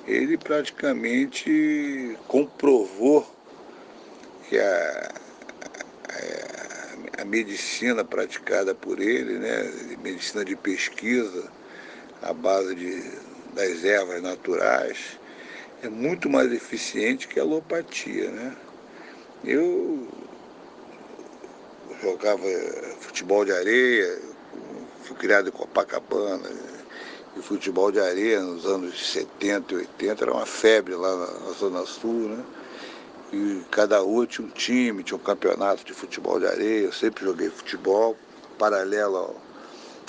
ele praticamente comprovou que a medicina praticada por ele, né, medicina de pesquisa, à base das ervas naturais, é muito mais eficiente que a alopatia, né? Eu jogava futebol de areia, fui criado em Copacabana, e futebol de areia nos anos 70 e 80 era uma febre lá na Zona Sul, né? E cada rua tinha um time, tinha um campeonato de futebol de areia. Eu sempre joguei futebol, paralelo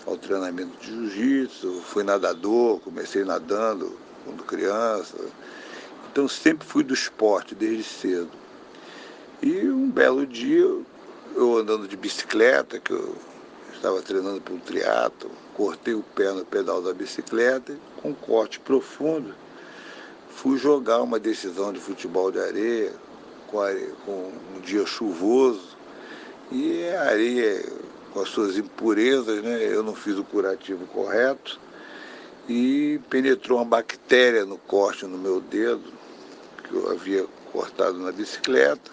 ao treinamento de jiu-jitsu. Fui nadador, comecei nadando quando criança. Então sempre fui do esporte desde cedo. E um belo dia, eu andando de bicicleta, que eu estava treinando para um triatlo, cortei o pé no pedal da bicicleta e, com um corte profundo, fui jogar uma decisão de futebol de areia com um dia chuvoso, e a areia com as suas impurezas, né? Eu não fiz o curativo correto e penetrou uma bactéria no corte no meu dedo, que eu havia cortado na bicicleta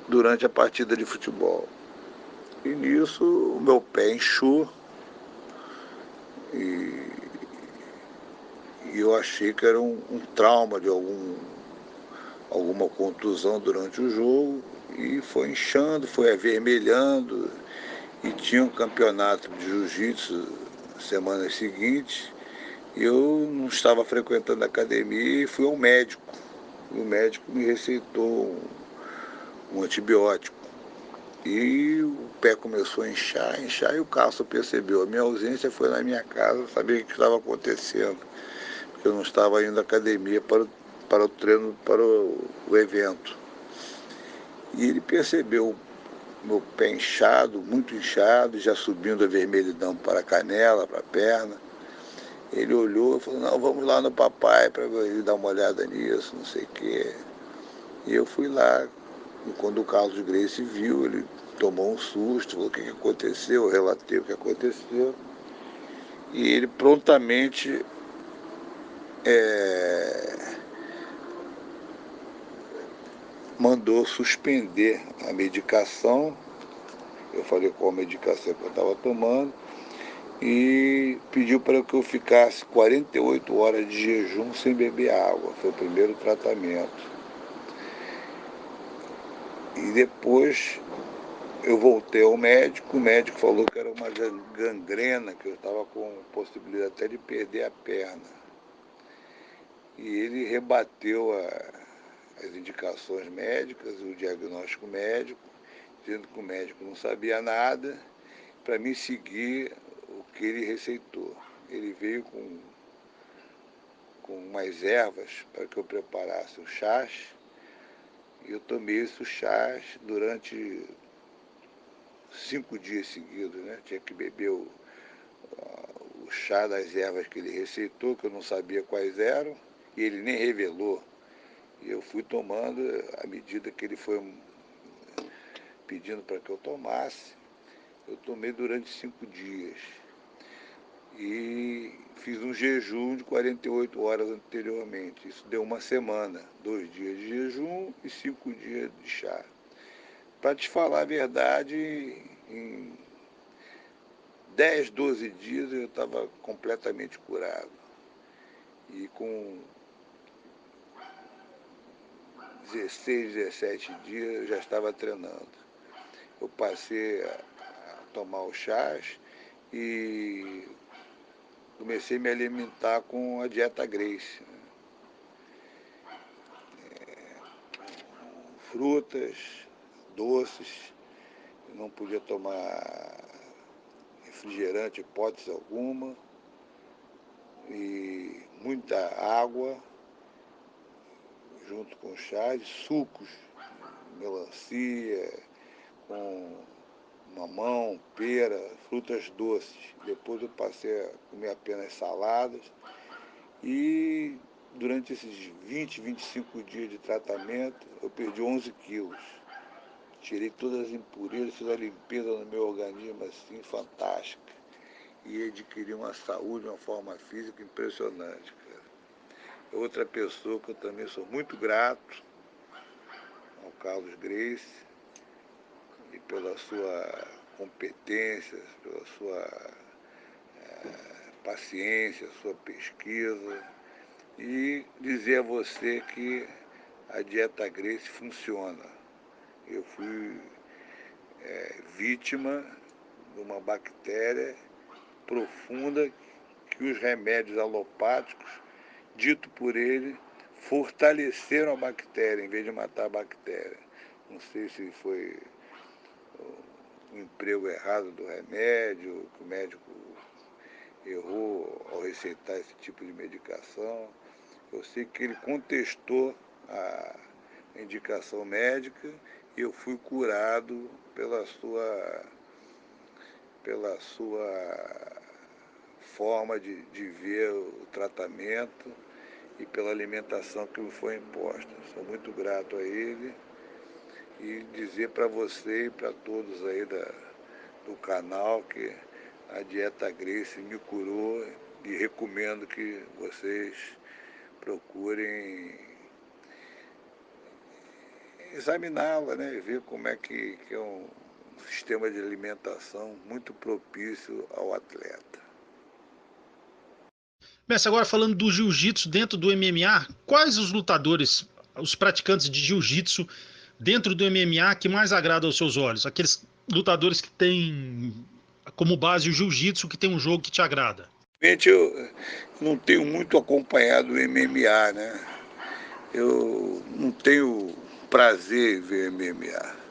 durante a partida de futebol. E nisso o meu pé inchou e eu achei que era um trauma de alguma contusão durante o jogo, e foi inchando, foi avermelhando, e tinha um campeonato de jiu-jitsu na semana seguinte, e eu não estava frequentando a academia e fui ao médico. E o médico me receitou um antibiótico. E o pé começou a inchar, e o Cássio percebeu. A minha ausência foi na minha casa, sabia o que estava acontecendo, porque eu não estava indo à academia para o treino, para o evento. E ele percebeu meu pé inchado, muito inchado, já subindo a vermelhidão para a canela, para a perna. Ele olhou e falou, não, vamos lá no papai para ele dar uma olhada nisso, não sei o quê. E eu fui lá, e quando o Carlos Gracie viu, ele tomou um susto, falou o que aconteceu, eu relatei o que aconteceu. E ele prontamente mandou suspender a medicação. Eu falei qual a medicação que eu estava tomando e pediu para que eu ficasse 48 horas de jejum sem beber água. Foi o primeiro tratamento. E depois eu voltei ao médico, o médico falou que era uma gangrena, que eu estava com possibilidade até de perder a perna. E ele rebateu as indicações médicas, o diagnóstico médico, dizendo que o médico não sabia nada, para mim seguir o que ele receitou. Ele veio com umas ervas para que eu preparasse o chás, e eu tomei esse chás durante 5 dias seguidos, né? Tinha que beber o chá das ervas que ele receitou, que eu não sabia quais eram, e ele nem revelou. E eu fui tomando à medida que ele foi pedindo para que eu tomasse. Eu tomei durante 5 dias. E fiz um jejum de 48 horas anteriormente. Isso deu uma semana, 2 dias de jejum e 5 dias de chá. Para te falar a verdade, em 10, 12 dias eu estava completamente curado. E com 16, 17 dias eu já estava treinando. Eu passei a tomar o chás e comecei a me alimentar com a dieta Gracie. Frutas, doces, não podia tomar refrigerante, hipótese alguma, e muita água, junto com chá, sucos, melancia, com mamão, pera, frutas doces. Depois eu passei a comer apenas saladas e durante esses 20, 25 dias de tratamento eu perdi 11 quilos. Tirei todas as impurezas, fiz a limpeza no meu organismo assim, fantástica. E adquiri uma saúde, uma forma física impressionante, cara. Outra pessoa que eu também sou muito grato ao Carlos Gracie, e pela sua competência, pela sua paciência, sua pesquisa, e dizer a você que a dieta Gracie funciona. Eu fui vítima de uma bactéria profunda que os remédios alopáticos, dito por ele, fortaleceram a bactéria em vez de matar a bactéria. Não sei se foi o emprego errado do remédio, que o médico errou ao receitar esse tipo de medicação. Eu sei que ele contestou a indicação médica e eu fui curado pela sua forma de ver o tratamento e pela alimentação que me foi imposta. Sou muito grato a ele e dizer para você e para todos aí do canal que a dieta Gracie me curou e recomendo que vocês procurem examiná-la, né, e ver como é que é um sistema de alimentação muito propício ao atleta.
Mestre, agora falando do jiu-jitsu dentro do MMA, quais os lutadores, os praticantes de jiu-jitsu dentro do MMA que mais agradam aos seus olhos? Aqueles lutadores que têm como base o jiu-jitsu, que tem um jogo que te agrada.
Realmente eu não tenho muito acompanhado o MMA, né? Eu não tenho prazer em ver MMA.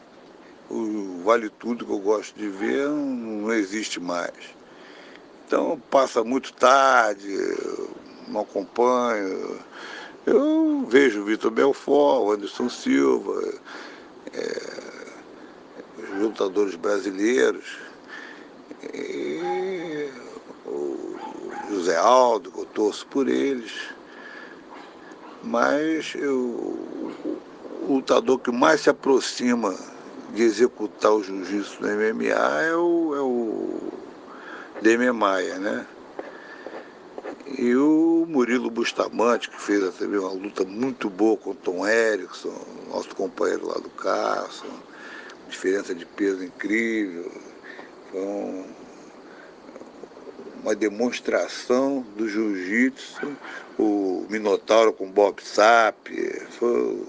O Vale Tudo que eu gosto de ver não existe mais. Então passa muito tarde, eu não acompanho. Eu vejo o Vitor Belfort, o Anderson Silva, os lutadores brasileiros, e o José Aldo, que eu torço por eles, mas o lutador que mais se aproxima de executar o jiu-jitsu no MMA é o Demian Maia, né? E o Murilo Bustamante, que fez também uma luta muito boa com o Tom Erickson, nosso companheiro lá do caça, diferença de peso incrível. Foi uma demonstração do jiu-jitsu, o Minotauro com Bob Sapp, foram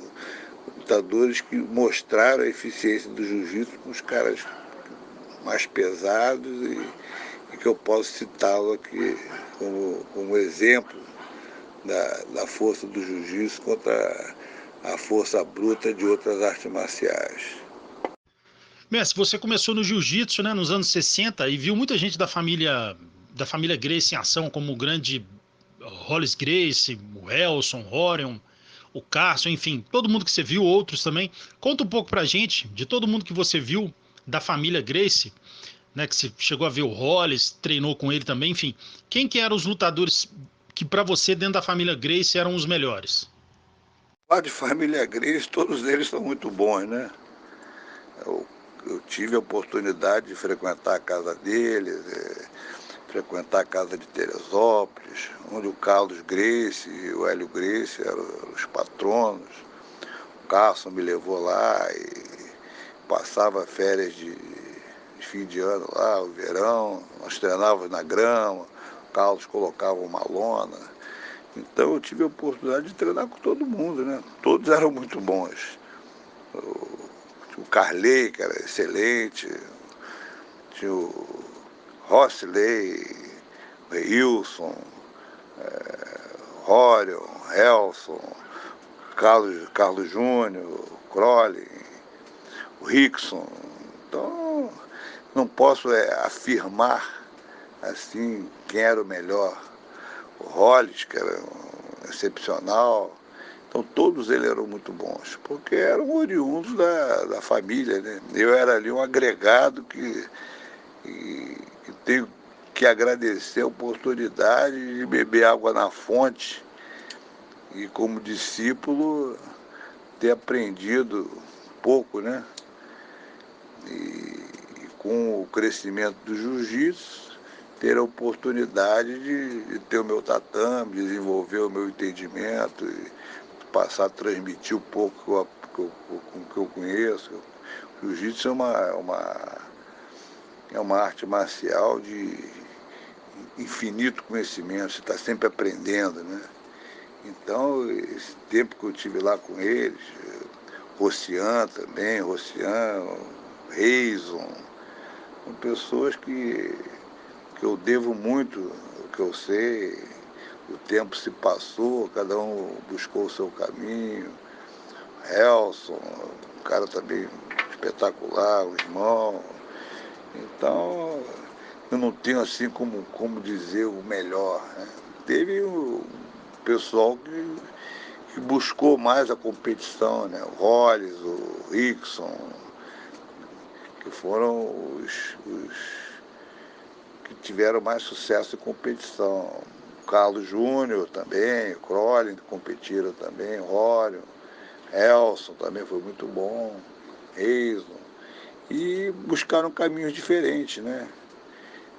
lutadores que mostraram a eficiência do jiu-jitsu com os caras mais pesados e que eu posso citá-lo aqui como exemplo da força do jiu-jitsu contra a força bruta de outras artes marciais.
Mestre, você começou no jiu-jitsu, né, nos anos 60 e viu muita gente da família Gracie em ação, como o grande Hollis Gracie, o Elson, o Orion, o Carson, enfim, todo mundo que você viu, outros também. Conta um pouco pra gente de todo mundo que você viu da família Gracie, né, que você chegou a ver o Hollis, treinou com ele também, enfim. Quem que eram os lutadores que pra você dentro da família Gracie eram os melhores?
Lá de família Gracie, todos eles são muito bons, né? Eu, eu tive a oportunidade de frequentar a casa deles, frequentar a casa de Teresópolis, onde o Carlos Gracie e o Hélio Gracie eram os patronos. O Carson me levou lá e passava férias de fim de ano lá, o verão, nós treinávamos na grama, o Carlos colocava uma lona. Então eu tive a oportunidade de treinar com todo mundo, né? Todos eram muito bons. Tinha o Carley, que era excelente, tinha o Rossley, o Wilson, Orion, Helson, Carlos Júnior, Crowley, o Rickson. Então, não posso afirmar assim quem era o melhor. O Hollis, que era excepcional. Então, todos eles eram muito bons, porque eram oriundos da família, né? Eu era ali um agregado que tenho que agradecer a oportunidade de beber água na fonte e, como discípulo, ter aprendido pouco, né? E com o crescimento do jiu-jitsu, ter a oportunidade de ter o meu tatame, desenvolver o meu entendimento, e passar a transmitir um pouco que eu conheço. O jiu-jitsu é uma arte marcial de infinito conhecimento, você está sempre aprendendo, né? Então, esse tempo que eu tive lá com eles, Rocian também, Reison, são pessoas que eu devo muito o que eu sei. O tempo se passou, cada um buscou o seu caminho. Elson, um cara também espetacular, o irmão. Então, eu não tenho assim como dizer o melhor, né? Teve o pessoal que buscou mais a competição, né? O Hollis, o Rickson, que foram os que tiveram mais sucesso em competição. O Carlos Júnior também, o Crowley competiram também, o Orion, Elson também foi muito bom, Reison. E buscaram caminhos diferentes, né?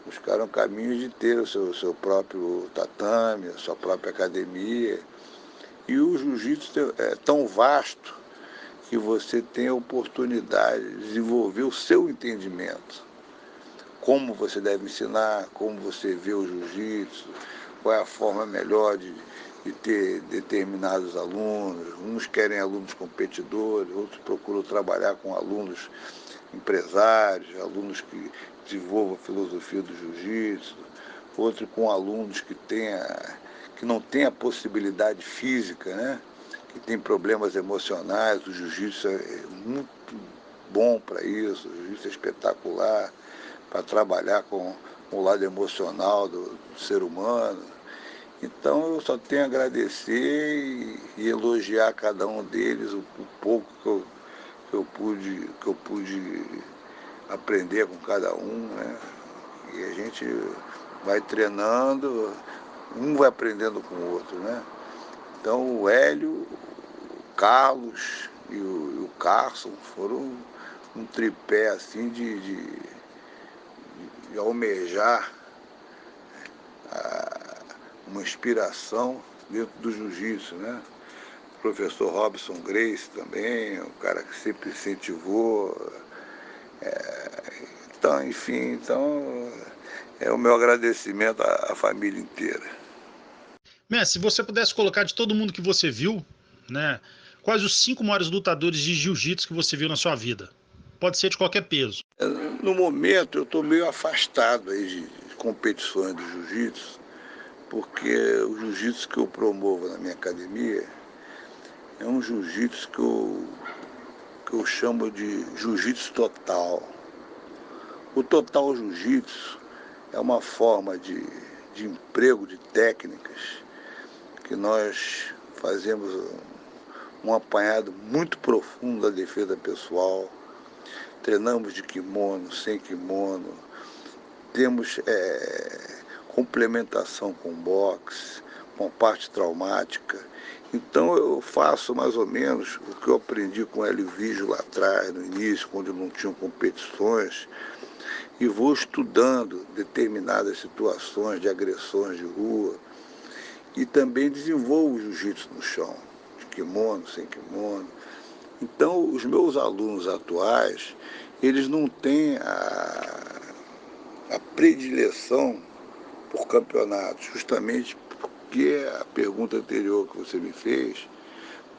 Buscaram caminhos de ter o seu próprio tatame, a sua própria academia. E o jiu-jitsu é tão vasto que você tem a oportunidade de desenvolver o seu entendimento. Como você deve ensinar, como você vê o jiu-jitsu, qual é a forma melhor de ter determinados alunos. Uns querem alunos competidores, outros procuram trabalhar com alunos empresários, alunos que desenvolvam a filosofia do jiu-jitsu, outros com alunos que não têm a possibilidade física, né? Que tem problemas emocionais. O jiu-jitsu é muito bom para isso, o jiu-jitsu é espetacular para trabalhar com o lado emocional do ser humano. Então eu só tenho a agradecer e elogiar cada um deles, o pouco que que eu pude aprender com cada um, né? E a gente vai treinando, um vai aprendendo com o outro, né? Então o Hélio, o Carlos e o Carson foram um tripé assim de almejar uma inspiração dentro do jiu-jitsu, né? O professor Robson Grace também, um cara que sempre incentivou. Então, enfim, é o meu agradecimento à família inteira.
Messi, se você pudesse colocar de todo mundo que você viu, né? Quais os 5 maiores lutadores de jiu-jitsu que você viu na sua vida? Pode ser de qualquer peso.
No momento eu estou meio afastado aí de competições do jiu-jitsu, porque o jiu-jitsu que eu promovo na minha academia é um jiu-jitsu que eu chamo de jiu-jitsu total. O total jiu-jitsu é uma forma de emprego de técnicas que nós fazemos um apanhado muito profundo da defesa pessoal, treinamos de kimono, sem kimono, temos complementação com boxe, com parte traumática. Então eu faço mais ou menos o que eu aprendi com o Hélio Vígio lá atrás, no início, quando não tinham competições, e vou estudando determinadas situações de agressões de rua e também desenvolvo o jiu-jitsu no chão, de kimono, sem kimono. Então os meus alunos atuais, eles não têm a predileção por campeonatos, justamente porque a pergunta anterior que você me fez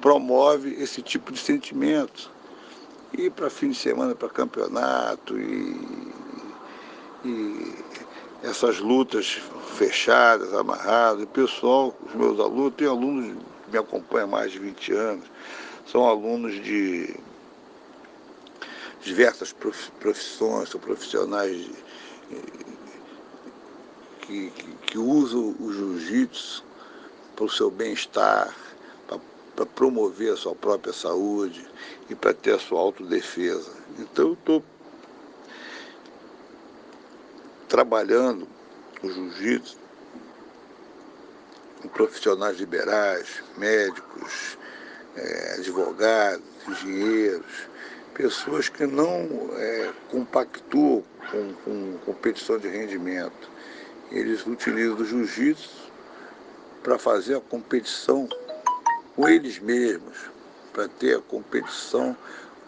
promove esse tipo de sentimento. Ir para fim de semana para campeonato e essas lutas fechadas, amarradas. O pessoal, os meus alunos, tem alunos que me acompanham há mais de 20 anos, são alunos de diversas profissões, são profissionais que usam o jiu-jitsu para o seu bem-estar, para promover a sua própria saúde e para ter a sua autodefesa. Então eu estou trabalhando o jiu-jitsu com profissionais liberais, médicos, advogados, engenheiros, pessoas que não compactuam com competição de rendimento. Eles utilizam o jiu-jitsu para fazer a competição com eles mesmos, para ter a competição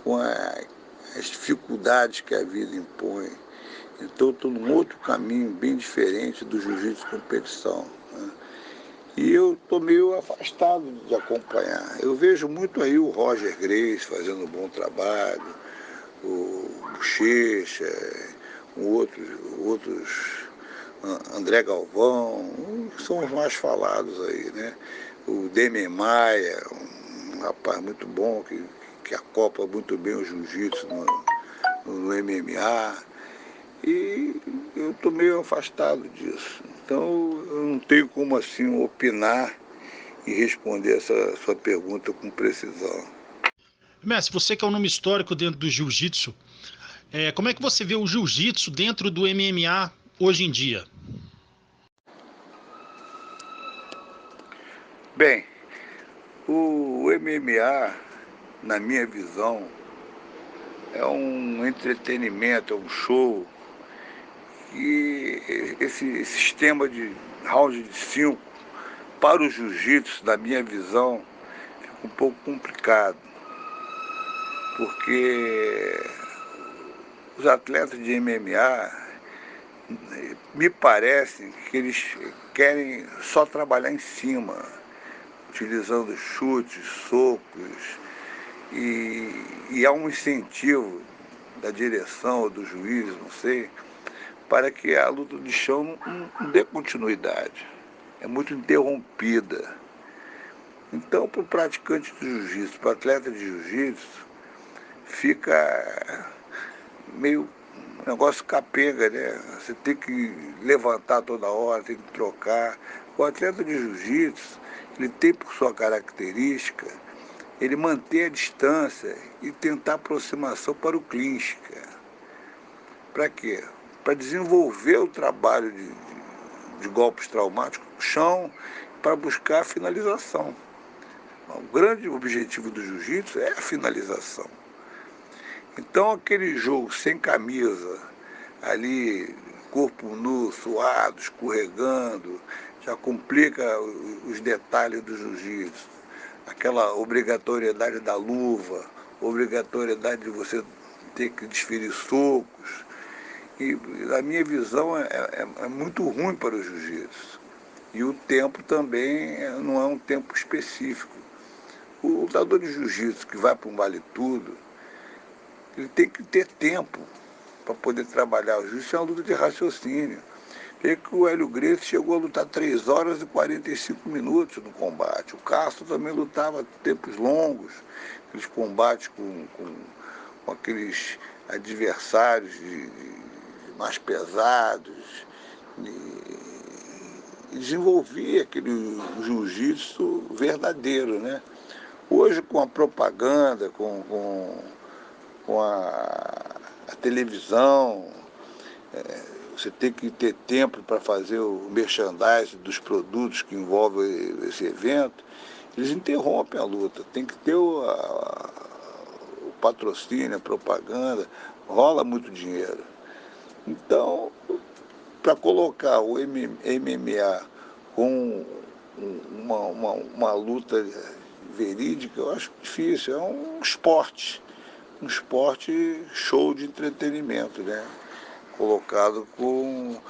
com as dificuldades que a vida impõe. Então, eu estou num outro caminho bem diferente do jiu-jitsu competição, né? E eu estou meio afastado de acompanhar. Eu vejo muito aí o Roger Grace fazendo um bom trabalho, o Bochecha, outros André Galvão, que são os mais falados aí, né? O Demian Maia, um rapaz muito bom, que acopla muito bem o jiu-jitsu no MMA. E eu estou meio afastado disso. Então eu não tenho como assim opinar e responder essa sua pergunta com precisão.
Messi, você que é um nome histórico dentro do jiu-jitsu, como é que você vê o jiu-jitsu dentro do MMA hoje em dia?
Bem, o MMA, na minha visão, é um entretenimento, é um show. E esse sistema de round de 5 para o jiu-jitsu, na minha visão, fica um pouco complicado, porque os atletas de MMA me parece que eles querem só trabalhar em cima, utilizando chutes, socos, e há um incentivo da direção ou do juiz, não sei, para que a luta de chão não dê continuidade. É muito interrompida. Então, para o praticante de jiu-jitsu, para o atleta de jiu-jitsu, fica meio um negócio capenga, né? Você tem que levantar toda hora, tem que trocar. O atleta de jiu-jitsu, ele tem por sua característica ele manter a distância e tentar aproximação para o clinch, cara. Para quê? Para desenvolver o trabalho de golpes traumáticos no chão, para buscar a finalização. O grande objetivo do jiu-jitsu é a finalização. Então aquele jogo sem camisa, ali, corpo nu, suado, escorregando, já complica os detalhes do jiu-jitsu. Aquela obrigatoriedade da luva, obrigatoriedade de você ter que desferir socos. E a minha visão é muito ruim para o jiu-jitsu. E o tempo também não é um tempo específico. O lutador de jiu-jitsu que vai para um vale-tudo, ele tem que ter tempo para poder trabalhar. O jiu-jitsu é uma luta de raciocínio. Vê que o Hélio Gracie chegou a lutar 3 horas e 45 minutos no combate. O Castro também lutava tempos longos, aqueles combates com aqueles adversários mais pesados. E desenvolvia aquele jiu-jitsu verdadeiro, né? Hoje, com a propaganda, com a televisão, você tem que ter tempo para fazer o merchandising dos produtos que envolvem esse evento, eles interrompem a luta. Tem que ter o patrocínio, a propaganda, rola muito dinheiro. Então, para colocar o MMA com uma luta verídica, eu acho difícil. É um esporte show de entretenimento, né? Colocado com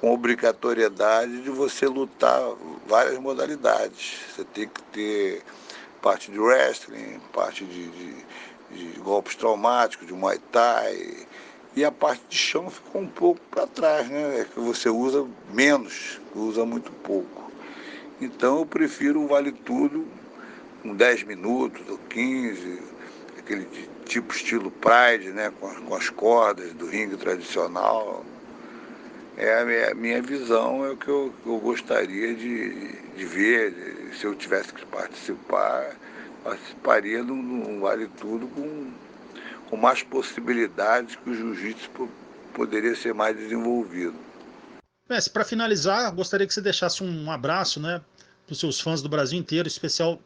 obrigatoriedade de você lutar várias modalidades. Você tem que ter parte de wrestling, parte de golpes traumáticos, de Muay Thai. E a parte de chão ficou um pouco para trás, né? É que você usa menos, usa muito pouco. Então eu prefiro um vale-tudo com 10 minutos ou 15, aquele tipo estilo Pride, né? Com as cordas do ringue tradicional. É a minha visão, é o que eu gostaria de ver. Se eu tivesse que participar, participaria num vale-tudo com mais possibilidades que o jiu-jitsu poderia ser mais desenvolvido.
Mestre, para finalizar, gostaria que você deixasse um abraço, né, para os seus fãs do Brasil inteiro, especial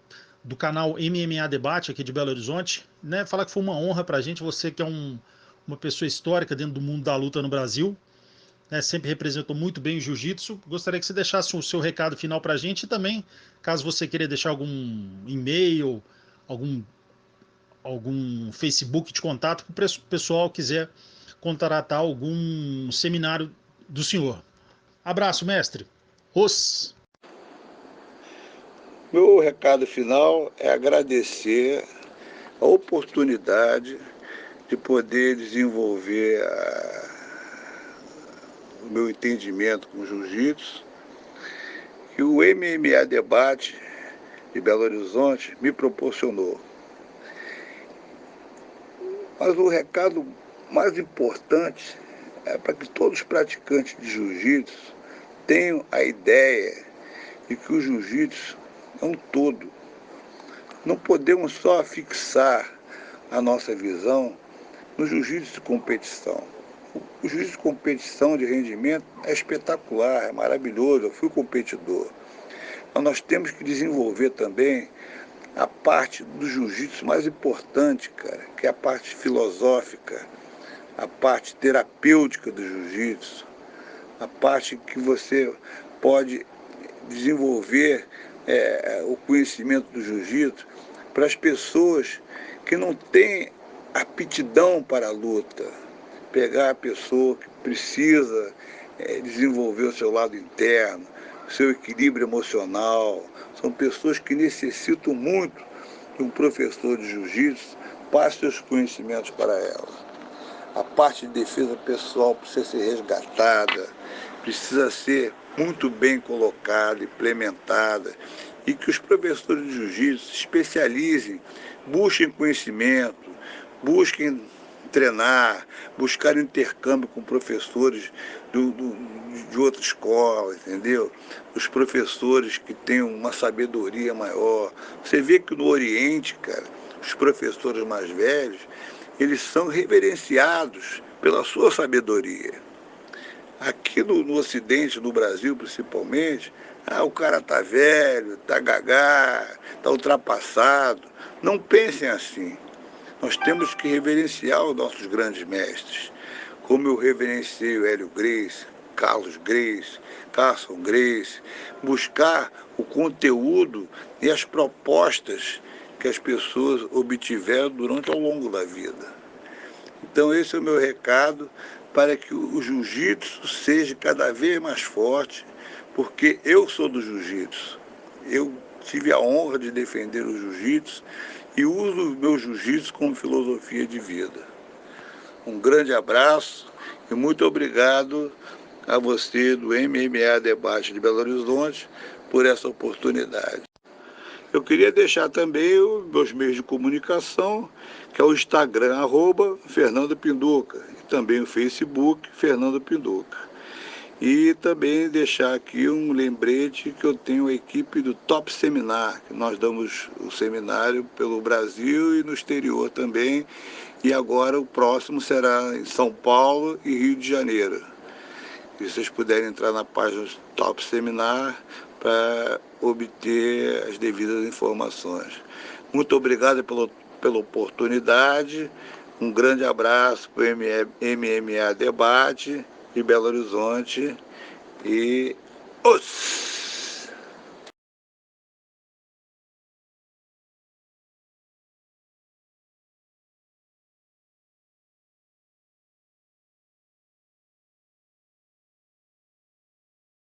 do canal MMA Debate aqui de Belo Horizonte, né? Falar que foi uma honra para a gente, você que é uma pessoa histórica dentro do mundo da luta no Brasil, né, sempre representou muito bem o jiu-jitsu. Gostaria que você deixasse o seu recado final para a gente e também, caso você queira deixar algum e-mail, algum, algum Facebook de contato, para o pessoal quiser contratar algum seminário do senhor. Abraço, mestre. Os.
Meu recado final é agradecer a oportunidade de poder desenvolver o meu entendimento com o jiu-jitsu, que o MMA Debate de Belo Horizonte me proporcionou. Mas o recado mais importante é para que todos os praticantes de jiu-jitsu tenham a ideia de que o jiu-jitsu é um todo. Não podemos só fixar a nossa visão no jiu-jitsu de competição. O jiu-jitsu de competição de rendimento é espetacular, é maravilhoso, eu fui competidor. Mas nós temos que desenvolver também a parte do jiu-jitsu mais importante, cara, que é a parte filosófica, a parte terapêutica do jiu-jitsu, a parte que você pode desenvolver o conhecimento do jiu-jitsu para as pessoas que não têm aptidão para a luta. Pegar a pessoa que precisa desenvolver o seu lado interno, o seu equilíbrio emocional. São pessoas que necessitam muito que um professor de jiu-jitsu passe seus conhecimentos para elas. A parte de defesa pessoal precisa ser resgatada, precisa ser muito bem colocada, implementada, e que os professores de jiu-jitsu se especializem, busquem conhecimento, busquem treinar, buscar intercâmbio com professores de outra escola, entendeu? Os professores que têm uma sabedoria maior. Você vê que no Oriente, cara, os professores mais velhos, eles são reverenciados pela sua sabedoria. Aqui no Ocidente, no Brasil principalmente, o cara tá velho, tá gagá, tá ultrapassado. Não pensem assim. Nós temos que reverenciar os nossos grandes mestres, como eu reverenciei o Hélio Gracie, Carlos Gracie, Carson Gracie, buscar o conteúdo e as propostas que as pessoas obtiveram durante ao longo da vida. Então esse é o meu recado para que o jiu-jitsu seja cada vez mais forte, porque eu sou do jiu-jitsu. Eu tive a honra de defender o jiu-jitsu e uso o meu jiu-jitsu como filosofia de vida. Um grande abraço e muito obrigado a você do MMA Debate de Belo Horizonte por essa oportunidade. Eu queria deixar também os meus meios de comunicação, que é o Instagram, @Fernando Pinduca, e também o Facebook, Fernando Pinduca. E também deixar aqui um lembrete que eu tenho a equipe do Top Seminar, que nós damos o seminário pelo Brasil e no exterior também, e agora o próximo será em São Paulo e Rio de Janeiro. Se vocês puderem entrar na página do Top Seminar para obter as devidas informações. Muito obrigado pela oportunidade, um grande abraço para o MMA Debate de Belo Horizonte e...